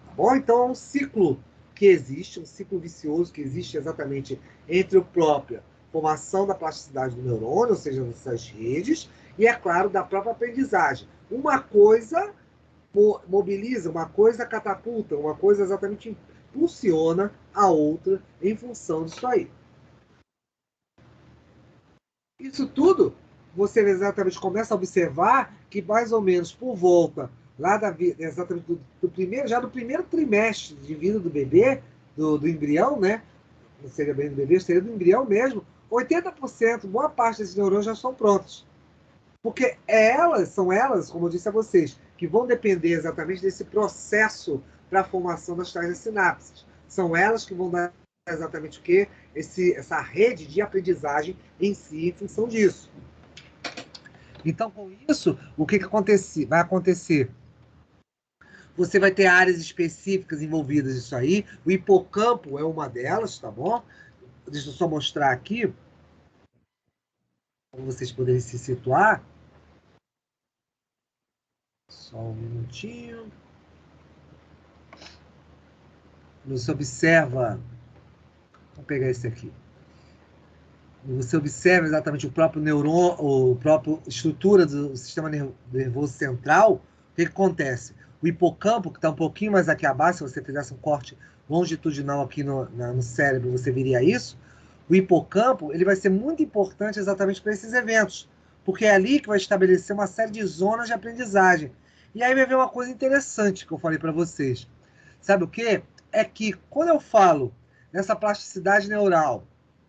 Tá bom? Então, é um ciclo que existe, um ciclo vicioso que existe exatamente entre a própria formação da plasticidade do neurônio, ou seja, dessas redes, e, é claro, da própria aprendizagem. Uma coisa mobiliza, uma coisa catapulta, uma coisa exatamente impulsiona a outra em função disso aí. Isso tudo, você exatamente começa a observar que mais ou menos por volta lá exatamente do primeiro trimestre de vida do bebê, do embrião, né? Não seria bem do bebê, seria do embrião mesmo, 80%, boa parte desses neurônios já estão prontos. Porque são elas, como eu disse a vocês, que vão depender exatamente desse processo para a formação das tais sinapses. São elas que vão dar exatamente o quê? Essa rede de aprendizagem em si, em função disso. Então, com isso, o que vai acontecer? Você vai ter áreas específicas envolvidas nisso aí. O hipocampo é uma delas, tá bom? Deixa eu só mostrar aqui, para vocês poderem se situar. Só um minutinho. Você observa... Vou pegar esse aqui. Você observa exatamente o próprio neurônio, a própria estrutura do sistema nervoso central. O que acontece? O hipocampo, que está um pouquinho mais aqui abaixo, se você fizesse um corte longitudinal aqui no cérebro, você veria isso. O hipocampo ele vai ser muito importante exatamente para esses eventos, porque é ali que vai estabelecer uma série de zonas de aprendizagem. E aí vai ver uma coisa interessante que eu falei para vocês. Sabe o quê? É que quando eu falo nessa plasticidade neural,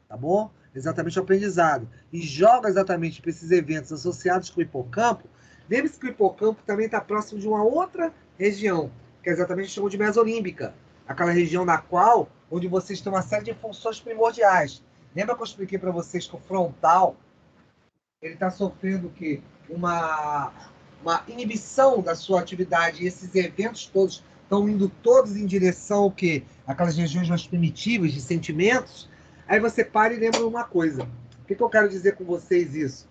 tá bom? Exatamente o aprendizado, e joga exatamente para esses eventos associados com o hipocampo, lembre-se que o hipocampo também está próximo de uma outra região, que é exatamente chamada de mesolímbica, aquela região na qual, onde vocês têm uma série de funções primordiais. Lembra que eu expliquei para vocês que o frontal, ele está sofrendo o quê? Uma inibição da sua atividade, e esses eventos todos estão indo todos em direção ao quê? Aquelas regiões mais primitivas de sentimentos. Aí você para e lembra uma coisa. O que eu quero dizer com vocês isso?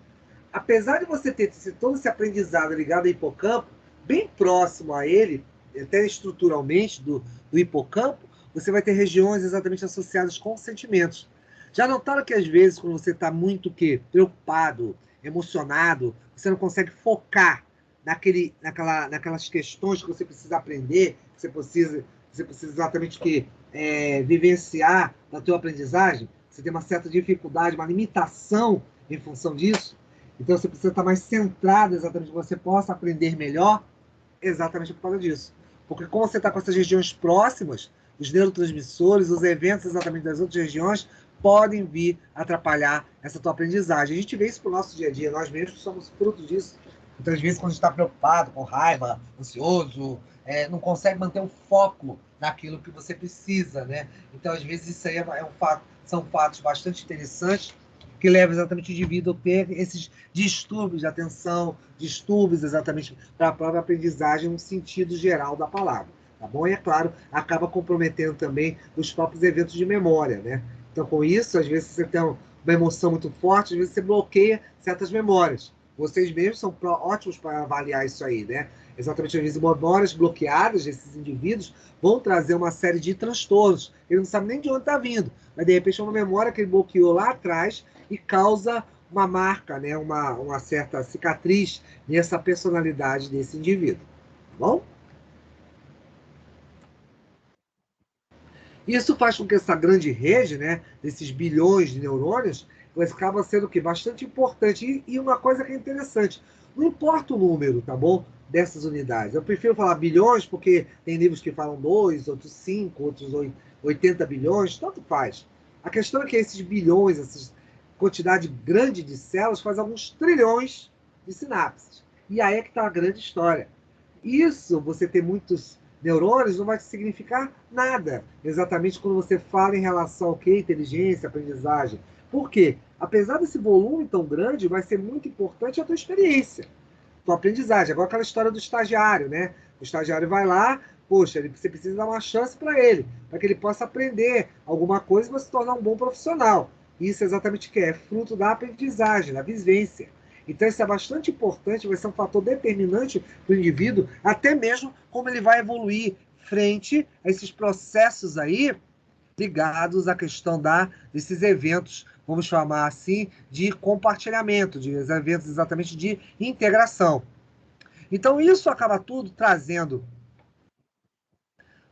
Apesar de você ter todo esse aprendizado ligado ao hipocampo, bem próximo a ele, até estruturalmente do hipocampo, você vai ter regiões exatamente associadas com sentimentos. Já notaram que às vezes, quando você está muito preocupado, emocionado, você não consegue focar naquelas questões que você precisa aprender, que você precisa exatamente vivenciar na tua aprendizagem? Você tem uma certa dificuldade, uma limitação em função disso? Então você precisa estar mais centrado exatamente que você possa aprender melhor exatamente por causa disso. Porque como você está com essas regiões próximas, os neurotransmissores, os eventos exatamente das outras regiões podem vir atrapalhar essa tua aprendizagem. A gente vê isso pro nosso dia a dia, nós mesmos somos fruto disso. Muitas vezes, quando a gente está preocupado, com raiva, ansioso, não consegue manter o foco naquilo que você precisa, né? Então, às vezes, isso aí são fatos bastante interessantes que levam exatamente o indivíduo a ter esses distúrbios de atenção, distúrbios exatamente para a própria aprendizagem no sentido geral da palavra, tá bom? E, é claro, acaba comprometendo também os próprios eventos de memória, né? Então, com isso, às vezes você tem uma emoção muito forte, às vezes você bloqueia certas memórias. Vocês mesmos são ótimos para avaliar isso aí, né? Exatamente, às vezes, memórias bloqueadas desses indivíduos vão trazer uma série de transtornos. Ele não sabe nem de onde está vindo, mas, de repente, é uma memória que ele bloqueou lá atrás e causa uma marca, né? Uma certa cicatriz nessa personalidade desse indivíduo. Tá bom? Isso faz com que essa grande rede, né, desses bilhões de neurônios, acaba sendo o quê? Bastante importante. E uma coisa que é interessante, não importa o número, tá bom? Dessas unidades. Eu prefiro falar bilhões, porque tem livros que falam 2, outros 5, outros 80 bilhões, tanto faz. A questão é que esses bilhões, essa quantidade grande de células, faz alguns trilhões de sinapses. E aí é que está a grande história. Isso, você ter muitos neurônios, não vai significar nada, exatamente quando você fala em relação ao que? Inteligência, aprendizagem. Por quê? Apesar desse volume tão grande, vai ser muito importante a tua experiência, a tua aprendizagem. Agora aquela história do estagiário, né? O estagiário vai lá, poxa, você precisa dar uma chance para ele, para que ele possa aprender alguma coisa e você se tornar um bom profissional. Isso é exatamente o que é fruto da aprendizagem, da vivência. Então, isso é bastante importante, vai ser um fator determinante para o indivíduo, até mesmo como ele vai evoluir frente a esses processos aí ligados à questão desses eventos, vamos chamar assim, de compartilhamento, de eventos exatamente de integração. Então, isso acaba tudo trazendo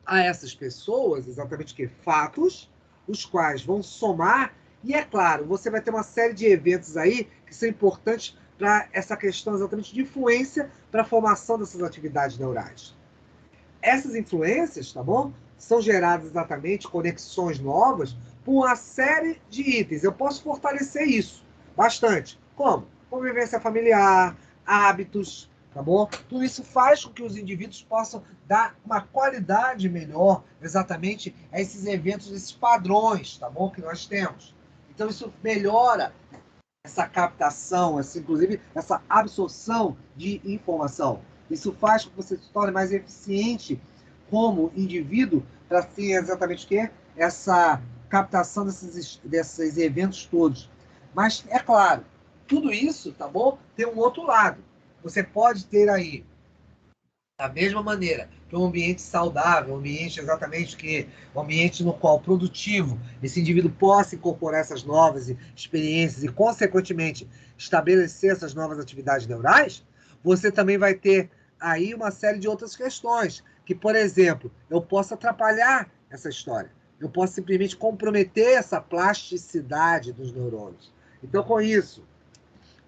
a essas pessoas, exatamente que fatos, os quais vão somar, e é claro, você vai ter uma série de eventos aí que são importantes para essa questão exatamente de influência para a formação dessas atividades neurais. Essas influências, tá bom? São geradas exatamente conexões novas por uma série de itens. Eu posso fortalecer isso bastante. Como? Convivência familiar, hábitos, tá bom? Tudo isso faz com que os indivíduos possam dar uma qualidade melhor exatamente a esses eventos, esses padrões, tá bom? Que nós temos. Então isso melhora essa captação, inclusive essa absorção de informação. Isso faz com que você se torne mais eficiente como indivíduo para ter exatamente o que é essa captação desses eventos todos. Mas, é claro, tudo isso, tá bom? Tem um outro lado. Você pode ter aí, da mesma maneira, que um ambiente saudável, um ambiente exatamente um ambiente no qual produtivo, esse indivíduo possa incorporar essas novas experiências e, consequentemente, estabelecer essas novas atividades neurais, você também vai ter aí uma série de outras questões, que, por exemplo, eu posso atrapalhar essa história, eu posso simplesmente comprometer essa plasticidade dos neurônios. Então, com isso,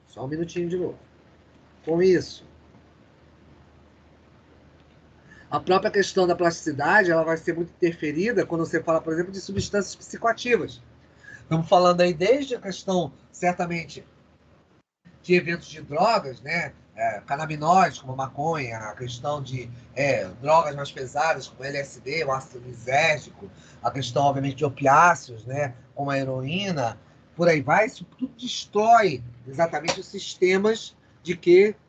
só um minutinho de novo, com isso, a própria questão da plasticidade, ela vai ser muito interferida quando você fala, por exemplo, de substâncias psicoativas. Estamos falando aí desde a questão, certamente, de eventos de drogas, né? Canabinoides, como a maconha, a questão de drogas mais pesadas, como LSD, o ácido lisérgico, a questão, obviamente, de opiáceos, né? Como a heroína, por aí vai. Isso tudo destrói exatamente os sistemas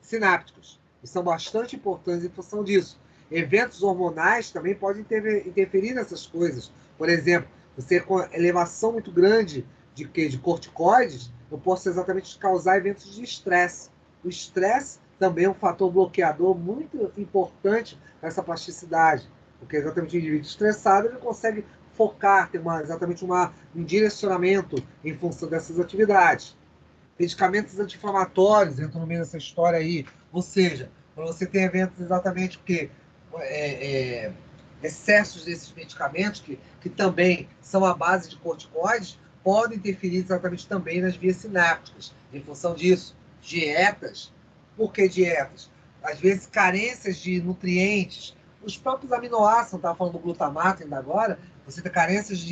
sinápticos, e são bastante importantes em função disso. Eventos hormonais também podem interferir nessas coisas. Por exemplo, você com elevação muito grande de corticoides, eu posso exatamente causar eventos de estresse. O estresse também é um fator bloqueador muito importante nessa plasticidade, porque exatamente o indivíduo estressado ele consegue focar, ter exatamente um direcionamento em função dessas atividades. Medicamentos anti-inflamatórios entram no meio dessa história aí, ou seja, quando você tem eventos exatamente porque excessos desses medicamentos, que também são à base de corticoides, podem interferir exatamente também nas vias sinápticas. Em função disso, dietas. Por que dietas? Às vezes, carências de nutrientes. os próprios aminoácidos, eu estava falando do glutamato ainda agora, você tem carências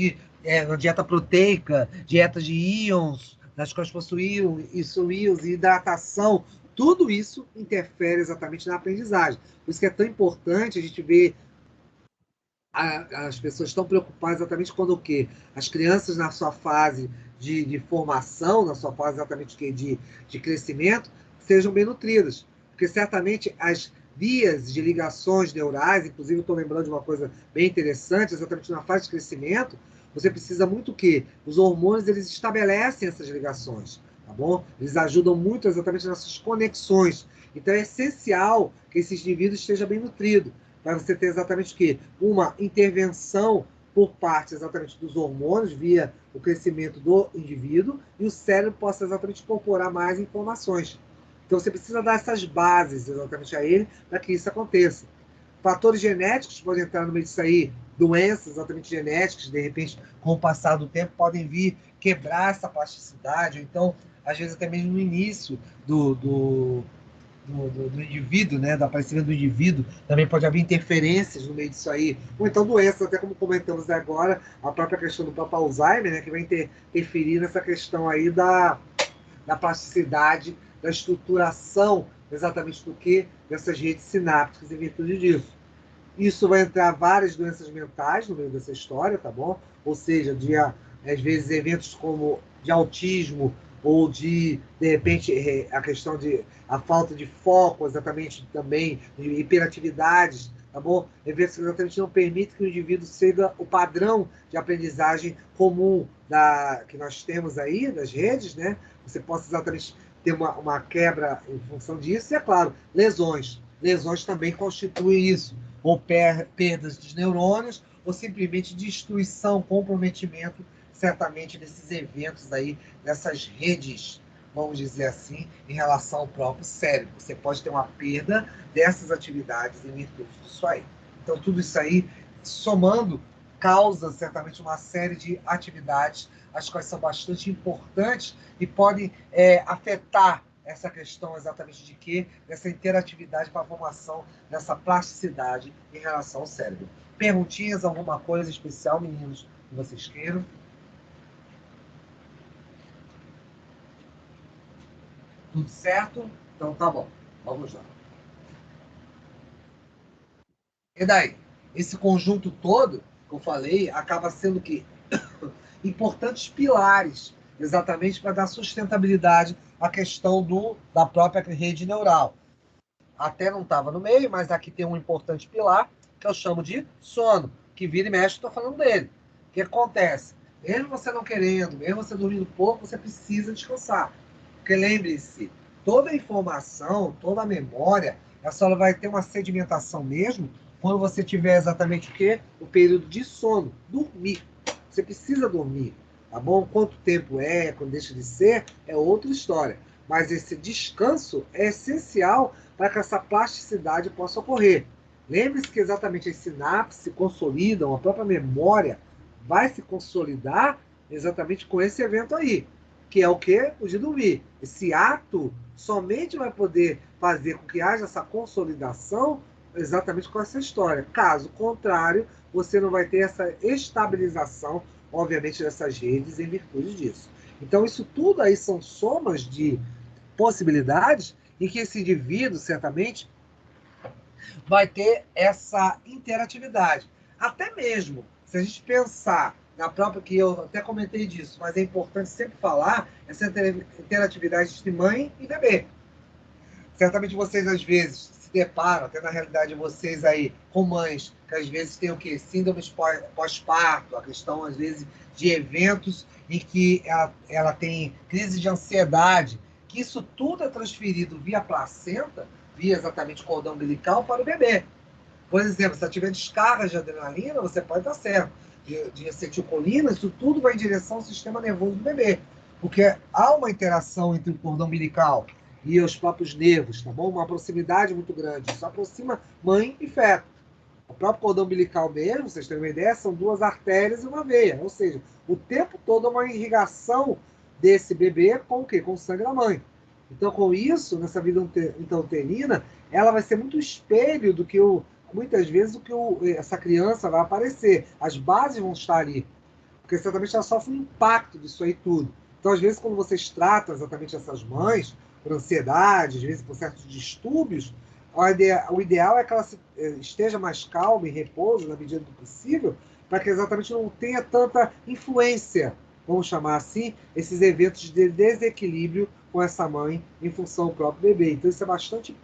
na dieta proteica, dietas de íons, nas quais possuíam isso, íons e hidratação, tudo isso interfere exatamente na aprendizagem. Por isso que é tão importante a gente ver as pessoas estão preocupadas exatamente quando o quê? As crianças na sua fase de formação, na sua fase exatamente de crescimento, sejam bem nutridas. Porque certamente as vias de ligações neurais, inclusive eu estou lembrando de uma coisa bem interessante, exatamente na fase de crescimento, você precisa muito o quê? Os hormônios, eles estabelecem essas ligações, tá bom? Eles ajudam muito exatamente nessas conexões. Então é essencial que esse indivíduo esteja bem nutrido, para você ter exatamente o quê? Uma intervenção por parte exatamente dos hormônios, via o crescimento do indivíduo, e o cérebro possa exatamente incorporar mais informações. Então você precisa dar essas bases exatamente a ele para que isso aconteça. Fatores genéticos podem entrar no meio disso aí, doenças exatamente genéticas, de repente, com o passar do tempo, podem vir quebrar essa plasticidade, ou então, às vezes, até mesmo no início do indivíduo, né, do aparecimento do indivíduo, também pode haver interferências no meio disso aí, ou então doenças, até como comentamos agora, a própria questão do próprio Alzheimer, né, que vai interferir nessa questão aí da plasticidade, da estruturação exatamente do que? Dessas redes sinápticas em virtude disso. Isso vai entrar várias doenças mentais no meio dessa história, tá bom? Ou seja, às vezes eventos como de autismo ou de repente, a questão a falta de foco, exatamente também, de hiperatividades, tá bom? Eventos que exatamente não permitem que o indivíduo siga o padrão de aprendizagem comum que nós temos aí nas redes, né? Você possa exatamente ter uma quebra em função disso, e, é claro, lesões. Lesões também constituem isso, ou perdas de neurônios, ou simplesmente destruição, comprometimento, certamente, desses eventos aí, dessas redes, vamos dizer assim, em relação ao próprio cérebro. Você pode ter uma perda dessas atividades em virtude disso aí. Então, tudo isso aí, somando, causa certamente uma série de atividades, as quais são bastante importantes e podem afetar essa questão exatamente de quê? Dessa interatividade para a formação dessa plasticidade em relação ao cérebro. Perguntinhas, alguma coisa especial, meninos, que vocês queiram? Tudo certo? Então tá bom. Vamos lá. E daí? Esse conjunto todo, que eu falei, acaba sendo que importantes pilares, exatamente para dar sustentabilidade à questão da própria rede neural. Até não estava no meio, mas aqui tem um importante pilar, que eu chamo de sono, que vira e mexe, estou falando dele. O que acontece? Mesmo você não querendo, mesmo você dormindo pouco, você precisa descansar. Porque lembre-se, toda a informação, toda a memória, ela só vai ter uma sedimentação mesmo quando você tiver exatamente o quê? O período de sono, dormir. Você precisa dormir, tá bom? Quanto tempo quando deixa de ser, é outra história. Mas esse descanso é essencial para que essa plasticidade possa ocorrer. Lembre-se que exatamente as sinapses se consolidam, a própria memória vai se consolidar exatamente com esse evento aí, que é o quê? O de dormir. Esse ato somente vai poder fazer com que haja essa consolidação exatamente com essa história. Caso contrário, você não vai ter essa estabilização, obviamente, dessas redes em virtude disso. Então, isso tudo aí são somas de possibilidades em que esse indivíduo, certamente, vai ter essa interatividade. Até mesmo, se a gente pensar na própria, que eu até comentei disso, mas é importante sempre falar, essa interatividade de mãe e bebê. Certamente vocês, às vezes, se deparam, até na realidade vocês aí, com mães, que às vezes têm o quê? Síndrome pós-parto, a questão, às vezes, de eventos em que ela tem crise de ansiedade, que isso tudo é transferido via placenta, via exatamente o cordão umbilical para o bebê. Por exemplo, se ela tiver descarga de adrenalina, você pode estar certo. De acetilcolina, isso tudo vai em direção ao sistema nervoso do bebê. Porque há uma interação entre o cordão umbilical e os próprios nervos, tá bom? Uma proximidade muito grande. Isso aproxima mãe e feto. O próprio cordão umbilical mesmo, vocês terem uma ideia, são duas artérias e uma veia. Ou seja, o tempo todo é uma irrigação desse bebê com o quê? Com o sangue da mãe. Então, com isso, nessa vida intrauterina, ela vai ser muito espelho do que muitas vezes, o que essa criança vai aparecer. As bases vão estar ali, porque certamente ela sofre um impacto disso aí tudo. Então, às vezes, quando vocês tratam exatamente essas mães, por ansiedade, às vezes por certos distúrbios, o ideal é que ela esteja mais calma, em repouso, na medida do possível, para que exatamente não tenha tanta influência, vamos chamar assim, esses eventos de desequilíbrio com essa mãe em função do próprio bebê. Então, isso é bastante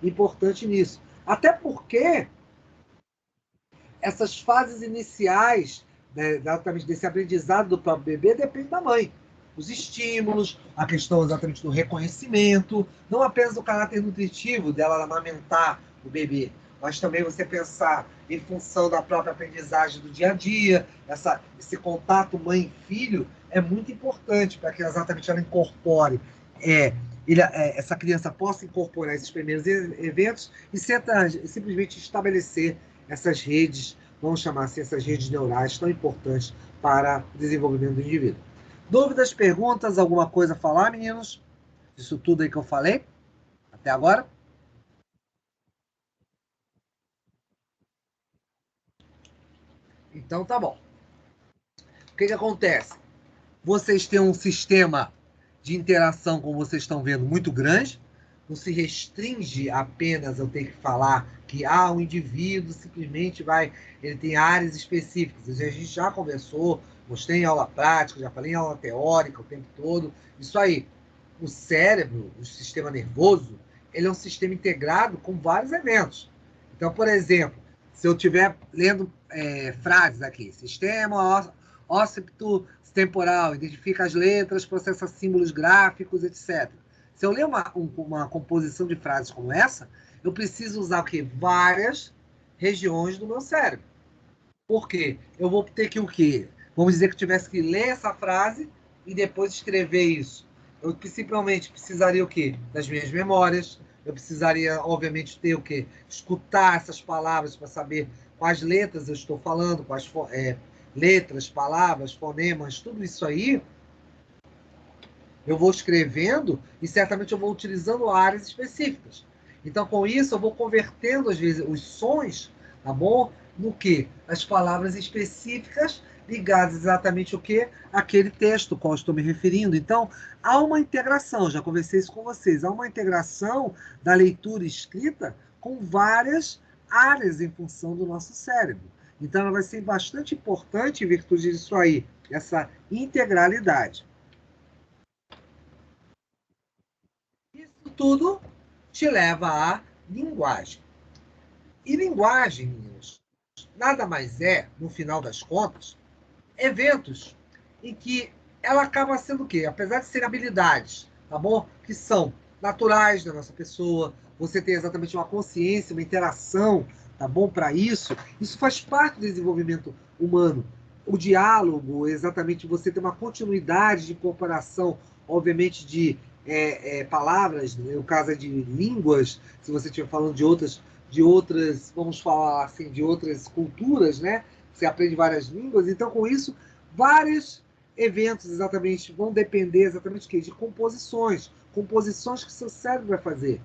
importante nisso. Até porque essas fases iniciais, né, exatamente desse aprendizado do próprio bebê, depende da mãe. Os estímulos, a questão exatamente do reconhecimento, não apenas do caráter nutritivo dela amamentar o bebê, mas também você pensar em função da própria aprendizagem do dia a dia, esse contato mãe-filho é muito importante para que exatamente ela incorpore, essa criança possa incorporar esses primeiros eventos e simplesmente estabelecer essas redes, vamos chamar assim, essas redes neurais tão importantes para o desenvolvimento do indivíduo. Dúvidas, perguntas, alguma coisa a falar, meninos? Isso tudo aí que eu falei até agora? Então tá bom. O que acontece? Vocês têm um sistema de interação, como vocês estão vendo, muito grande. Não se restringe apenas eu ter que falar que um indivíduo simplesmente ele tem áreas específicas. A gente já conversou, mostrei em aula prática, já falei em aula teórica o tempo todo. Isso aí. O cérebro, o sistema nervoso, ele é um sistema integrado com vários eventos. Então, por exemplo, se eu estiver lendo frases aqui, sistema óssipto temporal, identifica as letras, processa símbolos gráficos, etc. Se eu ler uma composição de frases como essa, eu preciso usar o quê? Várias regiões do meu cérebro. Por quê? Eu vou ter que o quê? Vamos dizer que eu tivesse que ler essa frase e depois escrever isso. Eu principalmente precisaria o quê? Das minhas memórias. Eu precisaria, obviamente, ter o quê? Escutar essas palavras para saber quais letras eu estou falando, quais letras, palavras, fonemas, tudo isso aí. Eu vou escrevendo e certamente eu vou utilizando áreas específicas. Então, com isso, eu vou convertendo, às vezes, os sons, tá bom? No quê? As palavras específicas ligadas exatamente o quê? Aquele texto ao qual eu estou me referindo. Então, há uma integração, já conversei isso com vocês, há uma integração da leitura e escrita com várias áreas em função do nosso cérebro. Então, ela vai ser bastante importante em virtude disso aí, essa integralidade. Isso tudo te leva à linguagem. E linguagem, meninos, nada mais é, no final das contas, eventos em que ela acaba sendo o quê? Apesar de serem habilidades, tá bom? Que são naturais da nossa pessoa, você tem exatamente uma consciência, uma interação, tá bom? Para isso faz parte do desenvolvimento humano. O diálogo, exatamente, você tem uma continuidade de incorporação, obviamente, de palavras, no caso é de línguas, se você estiver falando de outras, vamos falar assim, de outras culturas, né? Você aprende várias línguas, então com isso, vários eventos exatamente vão depender exatamente de composições que seu cérebro vai fazer.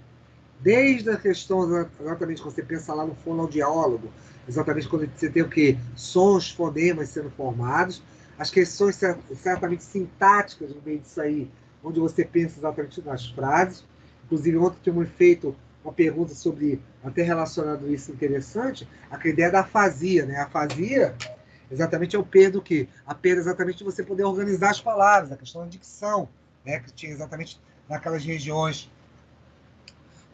Desde a questão exatamente quando você pensa lá no fonoaudiólogo, exatamente quando você tem o quê? Sons, fonemas sendo formados, as questões certamente sintáticas no meio disso aí, onde você pensa exatamente nas frases. Inclusive, ontem tínhamos feito uma pergunta sobre, até relacionado a isso interessante, a ideia da afasia, né? A afasia, exatamente, é o perda do quê? A perda exatamente de você poder organizar as palavras, a questão da dicção, né? Que tinha exatamente naquelas regiões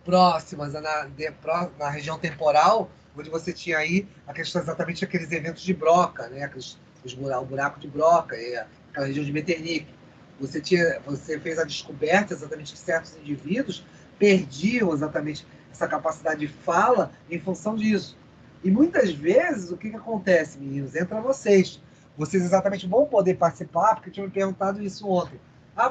próximas, na região temporal, onde você tinha aí a questão exatamente daqueles eventos de Broca, né? O buraco de Broca, aquela região de Metternich. Você fez a descoberta exatamente que certos indivíduos perdiam exatamente essa capacidade de fala em função disso. E muitas vezes, o que acontece, meninos? Entra vocês. Vocês exatamente vão poder participar, porque tinham me perguntado isso ontem.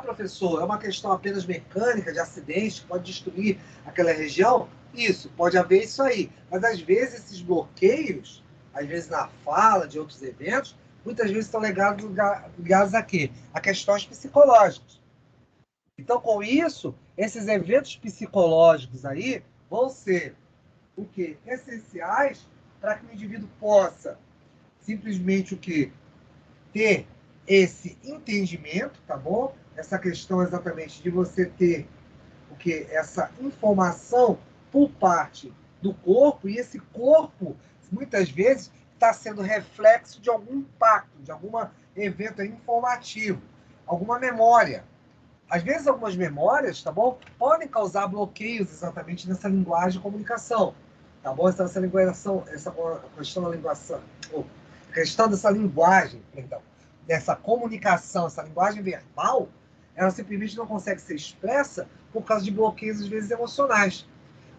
Professor, é uma questão apenas mecânica, de acidente, que pode destruir aquela região? Isso, pode haver isso aí. Mas, às vezes, esses bloqueios, às vezes na fala de outros eventos, muitas vezes estão ligados a quê? A questões psicológicas. Então, com isso, esses eventos psicológicos aí vão ser o quê? Essenciais para que o indivíduo possa simplesmente o quê? Ter esse entendimento, tá bom? Essa questão exatamente de você ter o quê? Essa informação por parte do corpo, e esse corpo, muitas vezes, está sendo reflexo de algum impacto, de algum evento informativo, alguma memória. Às vezes, algumas memórias, tá bom? Podem causar bloqueios exatamente nessa linguagem de comunicação, tá bom? Essa linguação, essa questão da linguação, questão dessa linguagem, perdão, dessa comunicação, essa linguagem verbal, ela simplesmente não consegue ser expressa por causa de bloqueios, às vezes, emocionais.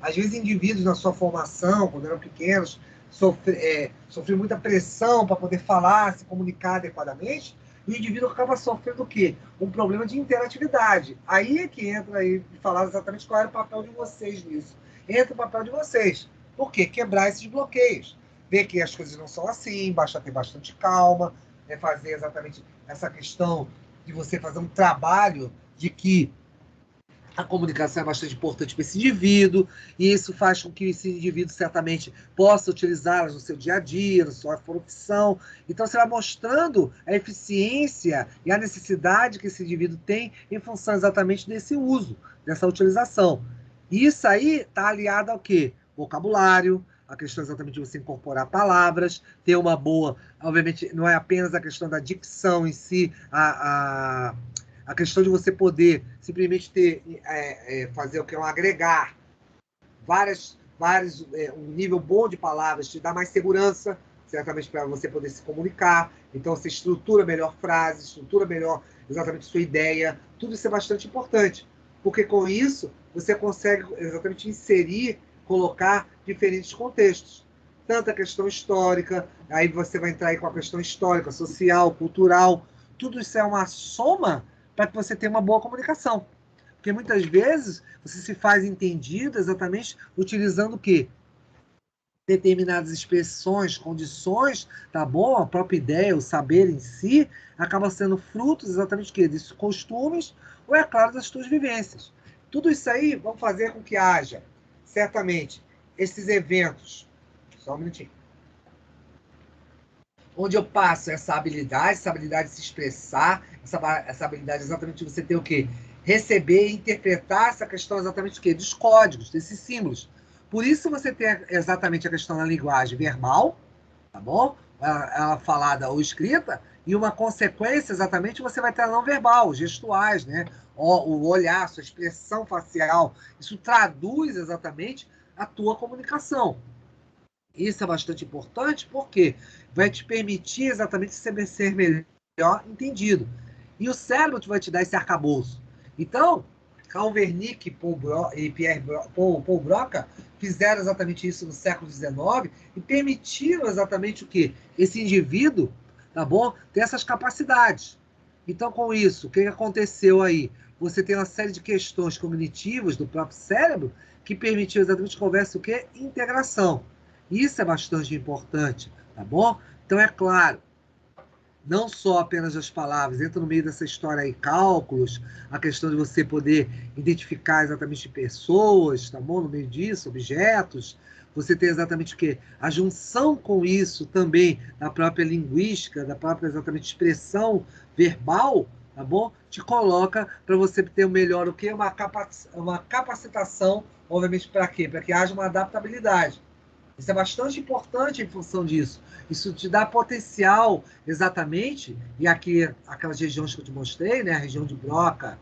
Às vezes, indivíduos na sua formação, quando eram pequenos, sofriam muita pressão para poder falar, se comunicar adequadamente, e o indivíduo acaba sofrendo o quê? Um problema de interatividade. Aí é que entra aí e falar exatamente qual era o papel de vocês nisso. Entra o papel de vocês. Por quê? Quebrar esses bloqueios. Ver que as coisas não são assim, basta ter bastante calma, fazer exatamente essa questão de você fazer um trabalho de que a comunicação é bastante importante para esse indivíduo, e isso faz com que esse indivíduo certamente possa utilizá-las no seu dia a dia, na sua profissão. Então, você vai mostrando a eficiência e a necessidade que esse indivíduo tem em função exatamente desse uso, dessa utilização. E isso aí está aliado ao quê? Vocabulário, a questão exatamente de você incorporar palavras, ter uma boa... Obviamente, não é apenas a questão da dicção em si, a questão de você poder simplesmente fazer o que é um agregar um nível bom de palavras, te dá mais segurança, certamente para você poder se comunicar. Então, você estrutura melhor frases, estrutura melhor exatamente sua ideia. Tudo isso é bastante importante, porque com isso você consegue exatamente inserir, colocar diferentes contextos. Tanto a questão histórica, aí você vai entrar aí com a questão histórica, social, cultural. Tudo isso é uma soma para que você tenha uma boa comunicação. Porque muitas vezes você se faz entendido exatamente utilizando o quê? Determinadas expressões, condições, tá bom? A própria ideia, o saber em si, acaba sendo frutos exatamente do quê? Desses costumes, ou é claro, das suas vivências. Tudo isso aí vão fazer com que haja, certamente, esses eventos. Só um minutinho. Onde eu passo essa habilidade de se expressar, essa habilidade exatamente de você ter o quê? Receber e interpretar essa questão exatamente do quê? Dos códigos, desses símbolos. Por isso você tem exatamente a questão da linguagem verbal, tá bom? Ela falada ou escrita, e uma consequência exatamente você vai ter a não verbal, gestuais, né? O olhar, sua expressão facial. Isso traduz exatamente a tua comunicação. Isso é bastante importante porque vai te permitir exatamente ser melhor entendido. E o cérebro vai te dar esse arcabouço. Então, Carl Wernicke e Paul Broca fizeram exatamente isso no século XIX e permitiram exatamente o quê? Esse indivíduo, tá bom? Ter essas capacidades. Então, com isso, o que aconteceu aí? Você tem uma série de questões cognitivas do próprio cérebro que permitiu exatamente que houvesse o quê? Integração. Isso é bastante importante, tá bom? Então, é claro, não só apenas as palavras, entra no meio dessa história aí cálculos, a questão de você poder identificar exatamente pessoas, tá bom? No meio disso, objetos. Você tem exatamente o quê? A junção com isso também da própria linguística, da própria exatamente expressão verbal, tá bom? Te coloca para você ter o melhor o quê? Uma capacitação, obviamente, para quê? Para que haja uma adaptabilidade. Isso é bastante importante em função disso. Isso te dá potencial, exatamente, e aqui, aquelas regiões que eu te mostrei, né, a região de Broca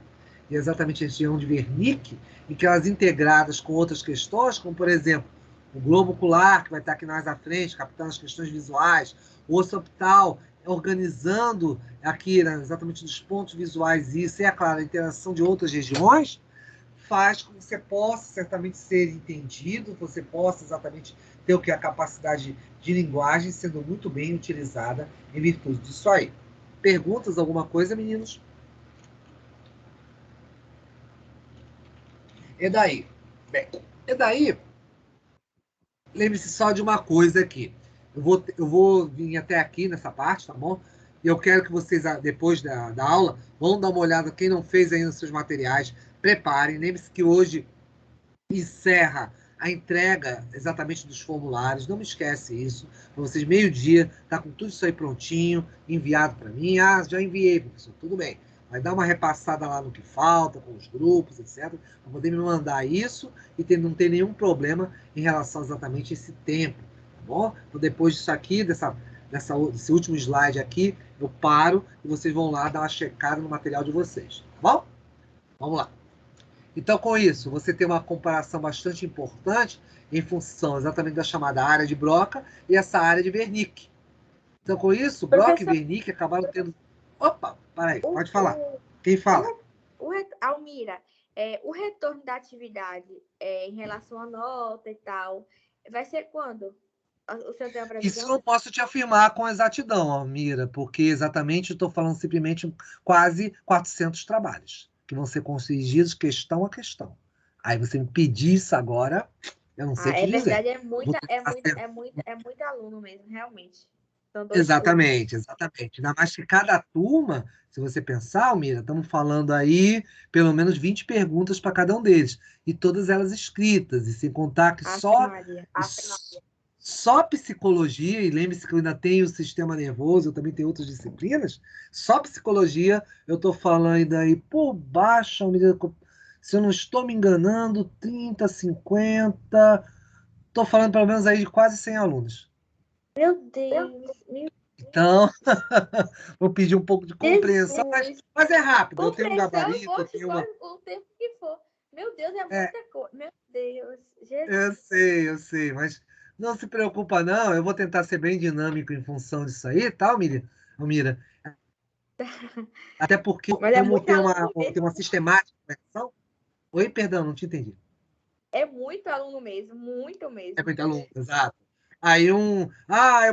e exatamente a região de Wernicke, e que elas integradas com outras questões, como, por exemplo, o globo ocular, que vai estar aqui mais à frente, captando as questões visuais, o osso optal, organizando aqui, né, exatamente dos pontos visuais, isso, e, é claro, a interação de outras regiões, faz com que você possa certamente ser entendido, você possa exatamente ter o que? A capacidade de linguagem sendo muito bem utilizada em virtude disso aí. Perguntas, alguma coisa, meninos? E daí? Bem, e daí, lembre-se só de uma coisa aqui. Eu vou vir até aqui nessa parte, tá bom? E eu quero que vocês, depois da aula, vão dar uma olhada, quem não fez ainda os seus materiais, preparem. Lembre-se que hoje encerra a entrega exatamente dos formulários. Não me esquece isso. Para vocês, meio-dia, tá com tudo isso aí prontinho, enviado para mim. Ah, já enviei, professor. Tudo bem. Vai dar uma repassada lá no que falta, com os grupos, etc. Para poder me mandar isso e não ter nenhum problema em relação exatamente a esse tempo. Tá bom? Então, depois disso aqui, desse último slide aqui, eu paro e vocês vão lá dar uma checada no material de vocês. Tá bom? Vamos lá. Então, com isso, você tem uma comparação bastante importante em função exatamente da chamada área de Broca e essa área de Wernicke. Então, com isso, Broca e Wernicke acabaram tendo... Opa, peraí, pode falar. Quem fala? Almira, o retorno da atividade em relação à nota e tal, vai ser quando? O senhor tem a previsão? Isso eu não posso te afirmar com exatidão, Almira, porque exatamente eu estou falando simplesmente quase 400 trabalhos, que vão ser corrigidos questão a questão. Aí você me pedir isso agora, eu não sei te dizer. Verdade, é muito aluno mesmo, realmente. Exatamente. Ainda mais que cada turma, se você pensar, Almira, estamos falando aí pelo menos 20 perguntas para cada um deles. E todas elas escritas, e sem contar que só psicologia, e lembre-se que eu ainda tenho o sistema nervoso, eu também tenho outras disciplinas, só psicologia, eu estou falando aí por baixo, Almira, se eu não estou me enganando, 30, 50, estou falando pelo menos aí de quase 100 alunos. Meu Deus. Então, vou pedir um pouco de compreensão, mas é rápido. Eu tenho um gabarito, eu tenho o tempo que for. Meu Deus, é muita coisa. Meu Deus, Jesus. Eu sei, mas não se preocupa não, eu vou tentar ser bem dinâmico em função disso aí, tá, Almira? Até porque, como tem uma sistemática de correção... Oi, perdão, não te entendi. É muito aluno mesmo, muito mesmo. É muito aluno, exato. Aí eu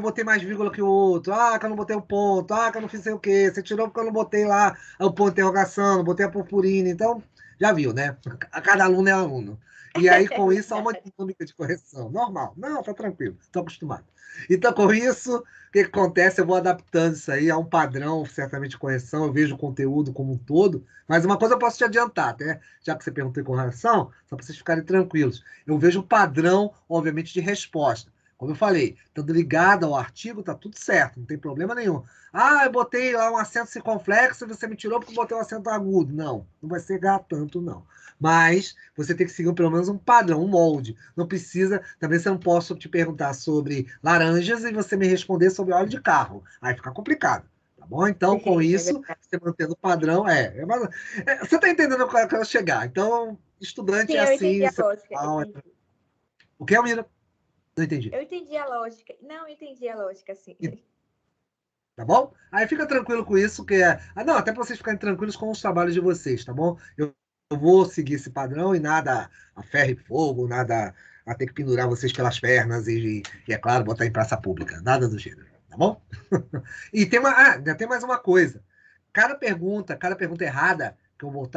botei mais vírgula que o outro, que eu não botei o ponto, que eu não fiz sei o quê, você tirou porque eu não botei lá o ponto de interrogação, não botei a purpurina, então, já viu, né? Cada aluno é aluno. E aí, com isso, há uma dinâmica de correção. Normal. Não, tá tranquilo, estou acostumado. Então, com isso, o que acontece? Eu vou adaptando isso aí a um padrão, certamente, de correção, eu vejo o conteúdo como um todo, mas uma coisa eu posso te adiantar, até, já que você perguntou em correção, só para vocês ficarem tranquilos. Eu vejo o padrão, obviamente, de resposta. Como eu falei, estando ligado ao artigo, tá tudo certo, não tem problema nenhum. Eu botei lá um acento circunflexo e você me tirou porque eu botei um acento agudo. Não vai ser tanto, não. Mas você tem que seguir pelo menos um padrão, um molde. Não precisa, também você não posso te perguntar sobre laranjas e você me responder sobre óleo de carro. Aí fica complicado, tá bom? Então, com isso, você mantendo o padrão, você tá entendendo onde eu quero chegar. Então, estudante é assim. Eu entendi a lógica. O que, Almira? Não entendi. Eu entendi a lógica. Não, eu entendi a lógica, sim. Tá bom? Aí fica tranquilo com isso, que não, até para vocês ficarem tranquilos com os trabalhos de vocês, tá bom? Eu vou seguir esse padrão e nada a ferro e fogo, nada a ter que pendurar vocês pelas pernas e é claro, botar em praça pública. Nada do gênero, tá bom? E ainda tem mais uma coisa. Cada pergunta errada que eu vou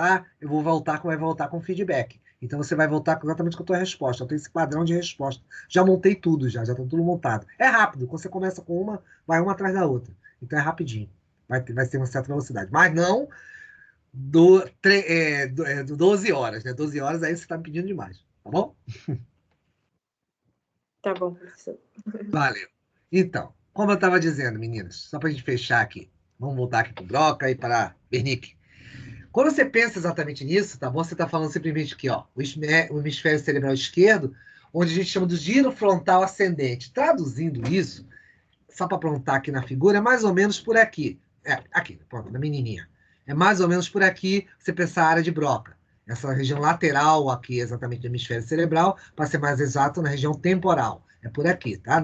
voltar com feedback. Então você vai voltar exatamente com a tua resposta. Eu tenho esse padrão de resposta. Já montei tudo, já está tudo montado. É rápido, quando você começa com uma, vai uma atrás da outra. Então é rapidinho. Vai ter uma certa velocidade. Mas não 12 horas, né? 12 horas aí você está me pedindo demais. Tá bom? Tá bom, professor. Valeu. Então, como eu estava dizendo, meninas, só para a gente fechar aqui. Vamos voltar aqui para o Broca e para Wernicke. Quando você pensa exatamente nisso, tá bom? Você está falando simplesmente aqui, ó, o hemisfério cerebral esquerdo, onde a gente chama do giro frontal ascendente. Traduzindo isso, só para apontar aqui na figura, é mais ou menos por aqui. Aqui, pronto, na menininha. É mais ou menos por aqui, você pensar a área de Broca. Essa região lateral aqui, exatamente do hemisfério cerebral, para ser mais exato, na região temporal. É por aqui, tá?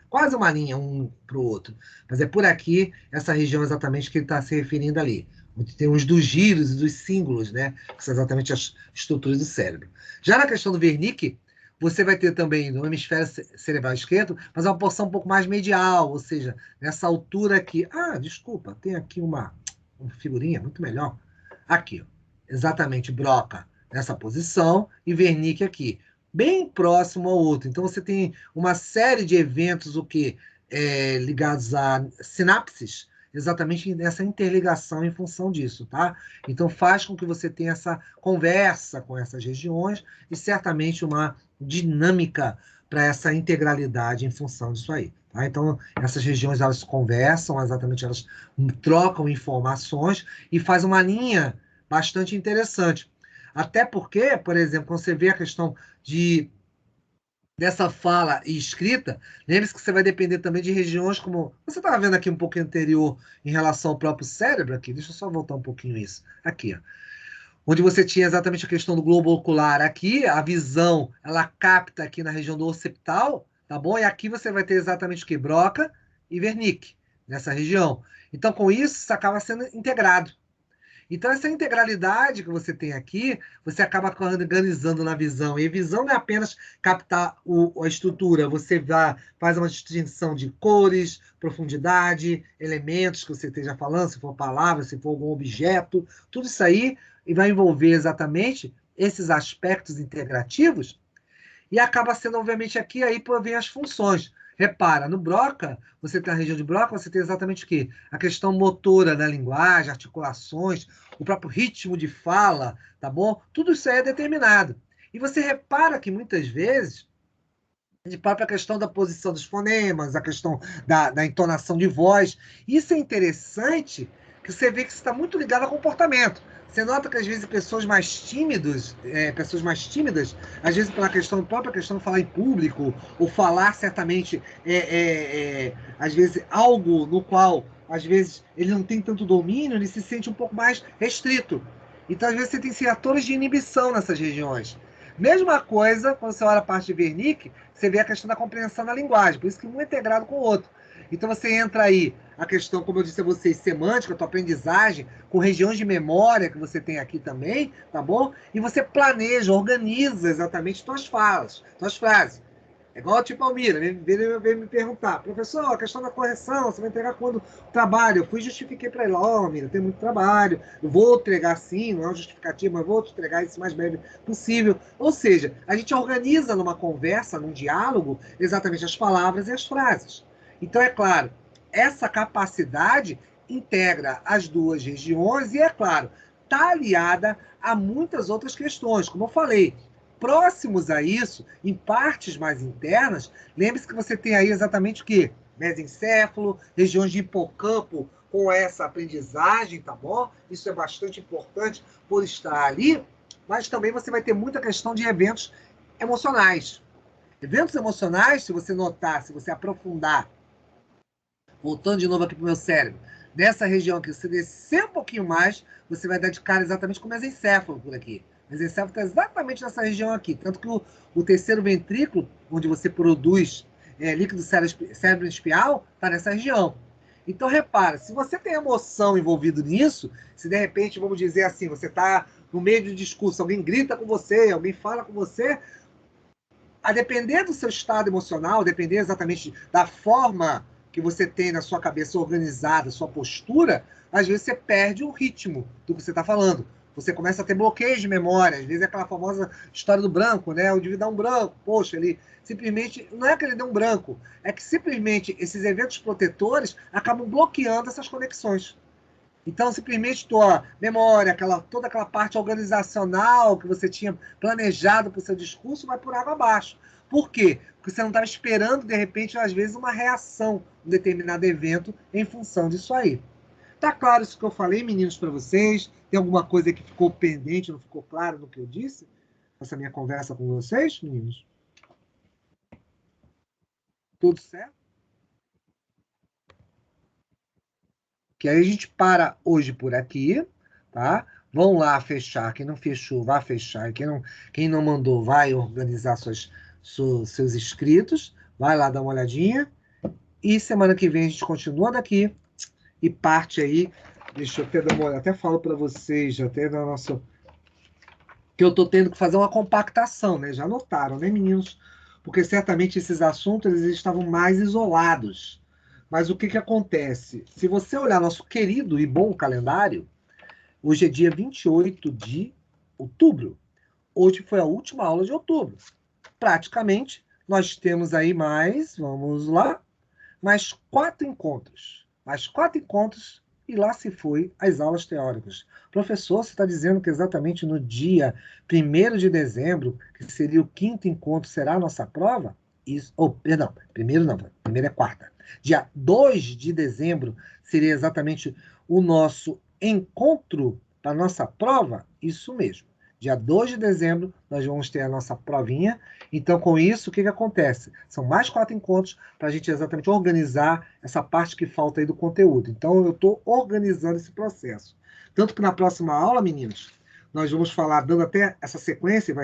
Quase uma linha um para o outro. Mas é por aqui, essa região exatamente que ele está se referindo ali. Onde tem os dos giros e dos símbolos, né? Que são exatamente as estruturas do cérebro. Já na questão do Wernicke, você vai ter também no hemisfério cerebral esquerdo, mas uma porção um pouco mais medial, ou seja, nessa altura aqui. Desculpa, tem aqui uma figurinha muito melhor. Aqui, ó, exatamente, Broca nessa posição e Wernicke aqui, bem próximo ao outro. Então você tem uma série de eventos ligados a sinapses exatamente nessa interligação em função disso, tá? Então faz com que você tenha essa conversa com essas regiões e certamente uma dinâmica para essa integralidade em função disso aí. Tá? Então, essas regiões elas conversam, exatamente elas trocam informações e faz uma linha bastante interessante. Até porque, por exemplo, quando você vê a questão dessa fala e escrita, lembre-se que você vai depender também de regiões como... Você estava vendo aqui um pouco anterior em relação ao próprio cérebro aqui, deixa eu só voltar um pouquinho isso. Aqui, ó. Onde você tinha exatamente a questão do globo ocular aqui, a visão, ela capta aqui na região do occipital, tá bom? E aqui você vai ter exatamente o que? Broca e Wernicke, nessa região. Então, com isso, isso acaba sendo integrado. Então, essa integralidade que você tem aqui, você acaba organizando na visão. E visão não é apenas captar a estrutura, você faz uma distinção de cores, profundidade, elementos que você esteja falando, se for palavra, se for algum objeto, tudo isso aí vai envolver exatamente esses aspectos integrativos e acaba sendo, obviamente, aqui aí vem as funções. Repara, no Broca, você tem a região de Broca, você tem exatamente o quê? A questão motora da linguagem, articulações, o próprio ritmo de fala, tá bom? Tudo isso aí é determinado. E você repara que muitas vezes, de própria questão da posição dos fonemas, a questão da entonação de voz, isso é interessante, que você vê que está muito ligado ao comportamento. Você nota que às vezes pessoas mais tímidas, às vezes pela própria questão de falar em público, ou falar certamente, às vezes, algo no qual, às vezes, ele não tem tanto domínio, ele se sente um pouco mais restrito. Então, às vezes, você tem atores de inibição nessas regiões. Mesma coisa, quando você olha a parte de Wernicke, você vê a questão da compreensão da linguagem, por isso que um é integrado com o outro. Então você entra aí, a questão, como eu disse a vocês, semântica, tua aprendizagem, com regiões de memória que você tem aqui também, tá bom? E você planeja, organiza exatamente tuas falas, tuas frases. É igual tipo Almira, veio me perguntar, professor, a questão da correção, você vai entregar quando trabalho? Eu fui e justifiquei para ele, Almira, tem muito trabalho, eu vou entregar sim, não é uma justificativa, mas vou te entregar isso o mais breve possível. Ou seja, a gente organiza numa conversa, num diálogo, exatamente as palavras e as frases. Então, é claro, essa capacidade integra as duas regiões e, é claro, está aliada a muitas outras questões, como eu falei, próximos a isso, em partes mais internas, lembre-se que você tem aí exatamente o quê? Mesencéfalo, regiões de hipocampo com essa aprendizagem, tá bom? Isso é bastante importante por estar ali, mas também você vai ter muita questão de eventos emocionais. Eventos emocionais, se você notar, se você aprofundar, voltando de novo aqui para o meu cérebro, nessa região aqui, se você descer um pouquinho mais, você vai dar de cara exatamente com o mesencéfalo por aqui. O mesencéfalo está exatamente nessa região aqui. Tanto que o terceiro ventrículo, onde você produz líquido cérebro espial, está nessa região. Então, repara, se você tem emoção envolvido nisso, se de repente, vamos dizer assim, você está no meio de discurso, alguém grita com você, alguém fala com você, a depender do seu estado emocional, depender exatamente da forma que você tem na sua cabeça organizada, sua postura, às vezes você perde o ritmo do que você está falando. Você começa a ter bloqueios de memória, às vezes é aquela famosa história do branco, né? O indivíduo dá um branco, poxa, ele simplesmente, não é que ele deu um branco, é que simplesmente esses eventos protetores acabam bloqueando essas conexões. Então, simplesmente tua memória, toda aquela parte organizacional que você tinha planejado para o seu discurso vai por água abaixo. Por quê? Porque você não estava esperando, de repente, às vezes, uma reação a um determinado evento em função disso aí. Tá claro isso que eu falei, meninos, para vocês? Tem alguma coisa que ficou pendente, não ficou claro no que eu disse? Essa minha conversa com vocês, meninos? Tudo certo? Que aí a gente para hoje por aqui, tá? Vão lá fechar. Quem não fechou, vai fechar. Quem não mandou, vai organizar seus inscritos. Vai lá dar uma olhadinha. E semana que vem a gente continua daqui e parte aí. Deixa eu até dar uma olhada. Até falo para vocês, até na nossa... que eu estou tendo que fazer uma compactação, né? Já notaram, né, meninos? Porque certamente esses assuntos eles estavam mais isolados. Mas o que, que acontece? Se você olhar nosso querido e bom calendário, hoje é dia 28 de outubro. Hoje foi a última aula de outubro. Praticamente, nós temos aí mais, vamos lá, mais 4 encontros. mais 4 encontros e lá se foi as aulas teóricas. Professor, você está dizendo que exatamente no dia 1º de dezembro, que seria o 5º encontro, será a nossa prova? Isso, perdão, primeiro é quarta. Dia 2 de dezembro seria exatamente o nosso encontro para a nossa prova? Isso mesmo. Dia 2 de dezembro, nós vamos ter a nossa provinha. Então, com isso, o que acontece? São mais 4 encontros para a gente exatamente organizar essa parte que falta aí do conteúdo. Então, eu estou organizando esse processo. Tanto que na próxima aula, meninos, nós vamos falar, dando até essa sequência,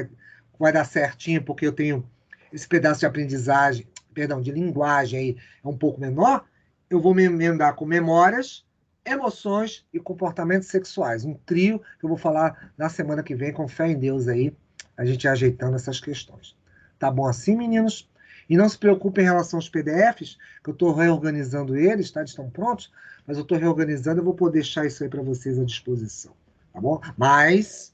vai dar certinho, porque eu tenho esse pedaço de aprendizagem, perdão, de linguagem aí, é um pouco menor. Eu vou me emendar com memórias, emoções e comportamentos sexuais. Um trio que eu vou falar na semana que vem, com fé em Deus aí, a gente ajeitando essas questões. Tá bom assim, meninos? E não se preocupem em relação aos PDFs, que eu estou reorganizando eles, tá? Eles estão prontos, mas eu estou reorganizando, eu vou poder deixar isso aí para vocês à disposição, tá bom? Mas,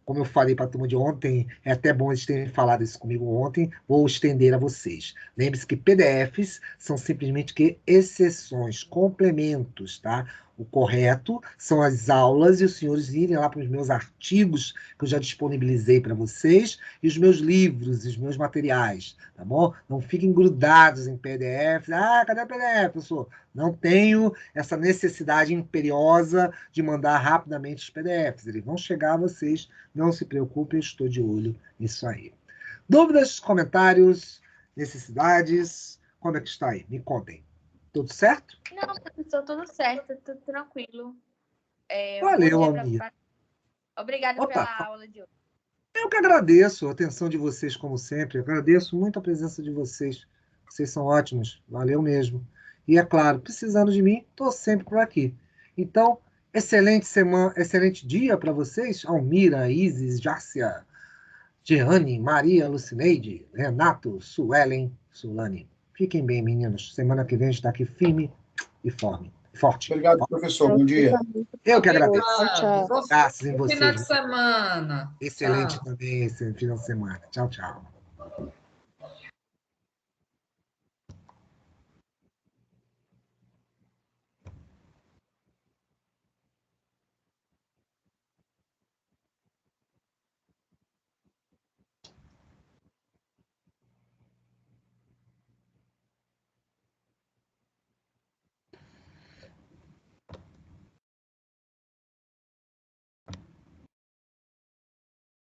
como eu falei para a turma de ontem, é até bom eles terem falado isso comigo ontem, vou estender a vocês. Lembre-se que PDFs são simplesmente que exceções, complementos, tá? O correto são as aulas e os senhores irem lá para os meus artigos que eu já disponibilizei para vocês e os meus livros e os meus materiais, tá bom? Não fiquem grudados em PDFs. Ah, cadê o PDF, professor? Não tenho essa necessidade imperiosa de mandar rapidamente os PDFs. Eles vão chegar a vocês, não se preocupem, eu estou de olho nisso aí. Dúvidas, comentários, necessidades? Como é que está aí? Me contem. Tudo certo? Não, professor, tudo certo, tudo tranquilo. Valeu, bom Almir. Obrigada Opa, pela aula de hoje. eu que agradeço a atenção de vocês, como sempre. Eu agradeço muito a presença de vocês. Vocês são ótimos. Valeu mesmo. E, é claro, precisando de mim, estou sempre por aqui. Então, excelente semana, excelente dia para vocês. Almira, Isis, Járcia, Jeane, Maria, Lucineide, Renato, Suelen, Sulane. Fiquem bem, meninos. Semana que vem a gente está aqui firme e forte. Obrigado, professor. Bom dia. Eu que agradeço. Tchau. Graças em Bom final vocês. de semana. Excelente Tchau. também esse final de semana. Tchau, tchau.